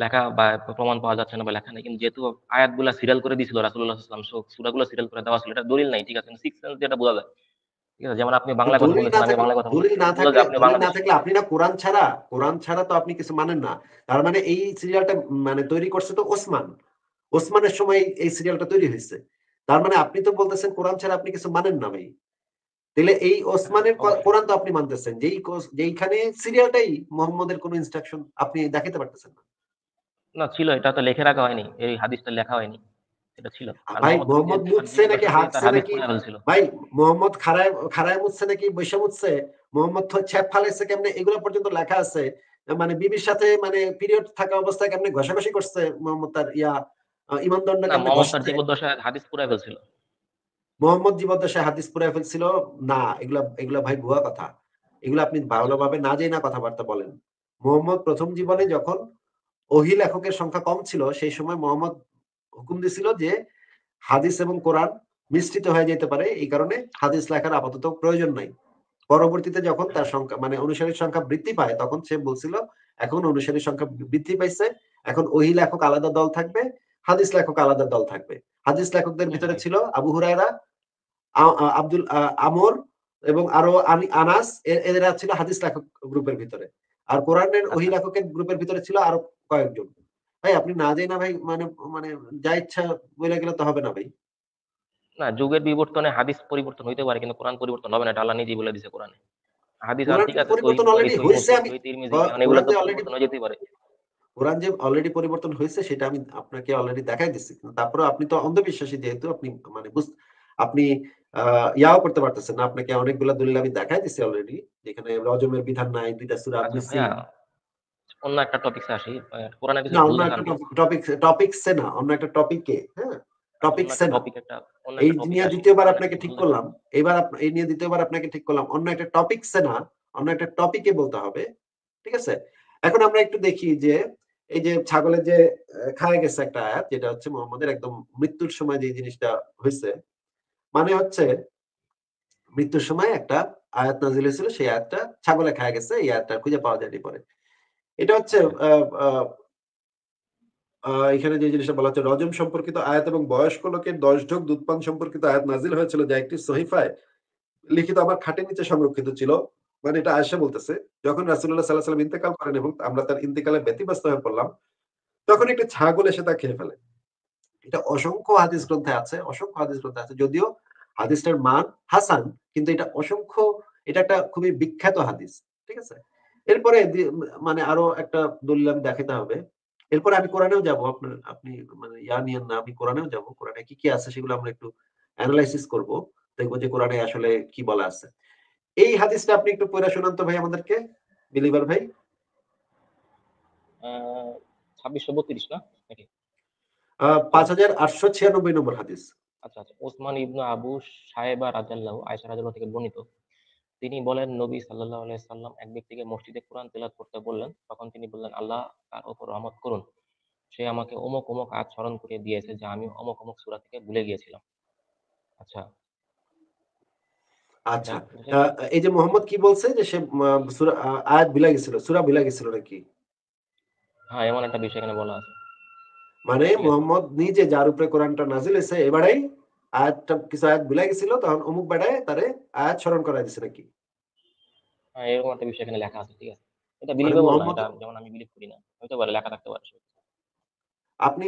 লেখা বা প্রমাণ পাওয়া যাচ্ছে না বা লেখা নেই, কিন্তু যেহেতু আয়াতগুলা সিরিয়াল করে দিয়েছিল রাসূলুল্লাহ সাল্লাল্লাহু আলাইহি ওয়াসাল্লাম, সূরাগুলো সিরিয়াল করে দেওয়া ছিল, এটা দলিল নাই, ঠিক আছে, সিক্স সেন্স যেটা বোঝা যায়। ঠিক আছে, যেমন আপনি বাংলায় কথা দলিল না বলতেছেন, আমি থাকলে বাংলায় কথা দলিল বলতেছি, না এটা বোঝা থাকলে যায় আপনি দলিল না বাংলাদেশী। থাকলে আপনি না কোরআন ছাড়া তো আপনি কিছু মানেন না। তার মানে এই সিরিয়ালটা মানে তৈরি করছে তো ওসমান। ওসমানের সময় এই সিরিয়ালটা তৈরি হয়েছে। তার মানে আপনি তো বলতেছেন কোরআন ছাড়া আপনি কিছু মানেন না ভাই। তাহলে এই হ্যাঁ, ওসমানের অবশ্যই। কোরআন তো আপনি মানতেছেন। যেইখানে সিরিয়ালটাই মোহাম্মদের কোন ইনস্ট্রাকশন আপনি দেখাতে পারতেছেন না। না, ছিল, এটা তো লিখে রাখা হয়নি, এই হাদিসটা লেখা হয়নি, এটা ছিল। আর ভাই মোহাম্মদ নিজে মোহাম্মদ তার মুতছে নাকি জীবদ্দশাতেই তার হাঁকছে হাদিস নাকি? পড়ে ফেলছিল। ভাই মোহাম্মদ খাড়ায় খাড়ায় মুতছে নাকি বৈশা মুতছে? মোহাম্মদ ছ্যাপ ফালাইছে কেমনে এগুলো পর্যন্ত লেখা আছে। মানে বিবির সাথে মানে পিরিয়ড থাকা অবস্থায় কেমনে ঘষাঘষি করছে মোহাম্মদ তার ইমানদণ্ড না, কেমনে মোহাম্মদ তার ঘষছে। জীবদ্দশায় হাদিস পুরাই ফেলছিল। মোহাম্মদ জীবদ্দশায় হাদিস পুরাই ফেলছিল। না, এগুলা ভাই ভুয়া কথা। এগুলো আপনি আচ্ছা, ভালোভাবে না জেনে কথাবার্তা বলেন। মোহাম্মদ প্রথম জীবনে যখন ওহী লেখকের সংখ্যা কম ছিল সেই সময় মোহাম্মদ হুকুম দিছিল যে হাদিস এবং কোরআন মিশ্রিত হয়ে যেতে পারে। এই কারণে হাদিস লেখার আপাতত প্রয়োজন নাই। পরবর্তীতে যখন তার সংখ্যা মানে অনুসারীর সংখ্যা বৃদ্ধি পায় তখন সে বলছিল এখন অনুসারীর সংখ্যা বৃদ্ধি পাইছে। এখন ওহী লেখক আলাদা দল থাকবে, হাদিস লেখক আলাদা দল থাকবে। হাদিস লেখকদের হুম, ভিতরে রাইট। ছিল আবু হুরায়রা, আব্দুল আমর এবং আরো আনাস এরা ছিল হাদিস লেখক গ্রুপের ভিতরে। আর কোরআনের ওহী আচ্ছা, লেখকের গ্রুপের ভিতরে ছিল আরো কয়েকজন। ভাই আপনি না যাই না ভাই মানে মানে যা ইচ্ছা বইলা গেলে তো হবে না ভাই। না, যুগের বিবর্তনে হাদিস পরিবর্তন হইতে পারে, কিন্তু কোরআন পরিবর্তন হবে না, এটা আল্লাহ নিজেই বলে দিছে কোরআনে। হাদিস আর কোরআন ঠিক আছে, সহিহ পরিবর্তন বুখারী, অলরেডি সহিহ হয়েছে। মুসলিম, আমি সহিহ তিরমিজি, এখন এগুলো কোরআন তো যে অলরেডি পরিবর্তন হয়ে যেতেই পারে। কোরআন যে অলরেডি পরিবর্তন হয়েছে সেটা আমি আপনাকে অলরেডি দেখাই দিচ্ছি। তারপরে আপনি তো অন্ধবিশ্বাসী যেহেতু আপনি মানে আপনি ইয়াও করতে পারতেছেন না। আপনাকে অনেকগুলা দলিল আমি দেখাই দিচ্ছি অলরেডি। যেখানে রজমের বিধান নাই, ২ টা সূরা আচ্ছা ভাইয়া, মিসিং। অন্য একটা টপিকসে আসি। কোরআনের কিছু না ভুল অন্য দেখান একটা কিছু। টপিকসে না, অন্য একটা টপিকে, হ্যাঁ? আচ্ছা, টপিকসে না। অন্য এই একটা টপিকে নিয়ে আসি। ২য় বার কোরআনের আপনাকে কিছু ঠিক ভুল দেখান। করলাম। এই নিয়ে ২য় বার আপনাকে ঠিক করলাম। অন্য একটা টপিকসে না, অন্য একটা টপিকে বলতে হবে। ঠিক আছে? এখন আমরা একটু দেখি যে এই যে ছাগলের যে খায়া গেছে একটা আয়াত যেটা হচ্ছে মুহাম্মদের একদম মৃত্যুর সময় যে জিনিসটা হইছে। মানে হচ্ছে মৃত্যুর সময় একটা আয়াত নাযিল হয়েছিল সেই আয়াতটা ছাগলে খায়া গেছে। এই আয়াতটা খুঁজে পাওয়া যায়নি পরে। এটা হচ্ছে আচ্ছা, আ আ এখানে যে জিনিসটা বলা হচ্ছে রজম সম্পর্কিত আয়াত এবং বয়স্ক লোকের ১০ ঢোক দুধপান সম্পর্কিত আয়াত নাযিল হয়েছিল যা একটি সহিফায় লিখিত আমার খাটের নিচে সংরক্ষিত ছিল। মানে এটা আয়েশা বলতেছে। যখন রাসূলুল্লাহ সাল্লাল্লাহু আলাইহি ওয়াসাল্লাম ইন্তেকাল করেন এবং আমরা তার ইন্তেকালে ব্যতিব্যস্ত হয়ে পড়লাম, তখন একটি ছাগল এসে তা খেয়ে ফেলে। এটা অসংখ্য হাদিস গ্রন্থে আছে, অসংখ্য হাদিস গ্রন্থে আছে। যদিও হাদিসটার মান হাসান, কিন্তু এটা একটা খুবই বিখ্যাত হাদিস। ঠিক আছে? এরপরে মানে আরো একটা দলিল আমি দেখাতে হবে। এরপরে আমি কোরআনেও যাব। আপনি মানে নিয়েন না। আমি কোরআনেও যাব। কোরআনে কি আছে সেগুলো আমরা একটু এনালাইসিস করব। দেখব যে কোরআনে আসলে কি বলা আছে। এই হাদিসটা আপনি একটু পড়ে শোনান তো ভাই আমাদেরকে। বিলিভার ভাই। 2632 না নাকি? হ্যালো। 5896 নম্বর হাদিস। আচ্ছা, আচ্ছা, ওসমান ইবনু আবু সায়েবা রাদিয়াল্লাহু, আয়েশা রাদিয়াল্লাহু থেকে বর্ণিত। তিনি বলেন, নবী সাল্লাল্লাহু আলাইহি সাল্লাম এক ব্যক্তিকে মসজিদে কোরআন তিলাওয়াত করতে বললেন। তখন তিনি বললেন, আল্লাহ তার উপর রহমত করুন। সে আমাকে অমুক অমুক আয়াত স্মরণ করিয়ে দিয়েছে যা আমি অমুক অমুক সূরা থেকে ভুলে গিয়েছিলাম। আচ্ছা, আচ্ছা। দেন বুঝলেন? এই যে মোহাম্মদ কি বলছে যে সে সূরা আয়াত ভুলে গেছিল, সূরা ভুলে গেছিল নাকি? হ্যাঁ, এমন একটা বিষয় এখানে বলা আছে। মানে ঠিক আছে? মুহাম্মদ নিজে যার উপরে কোরআনটা নাজিল হইছে এবারেই আয়াতটা কিছু আয়াত ভুলে গেছিল তখন অমুক বেটায় তারে আয়াত স্মরণ করায় দিছে নাকি? হ্যাঁ, এরকম একটা বিষয় এখানে লেখা আছে। ঠিক আছে? এটা মানে বিলিভেবল না। মুহাম্মদ এটা যেমন আমি বিলিভ করি না। হইতে পারে, লেখা থাকতে পারে। আপনি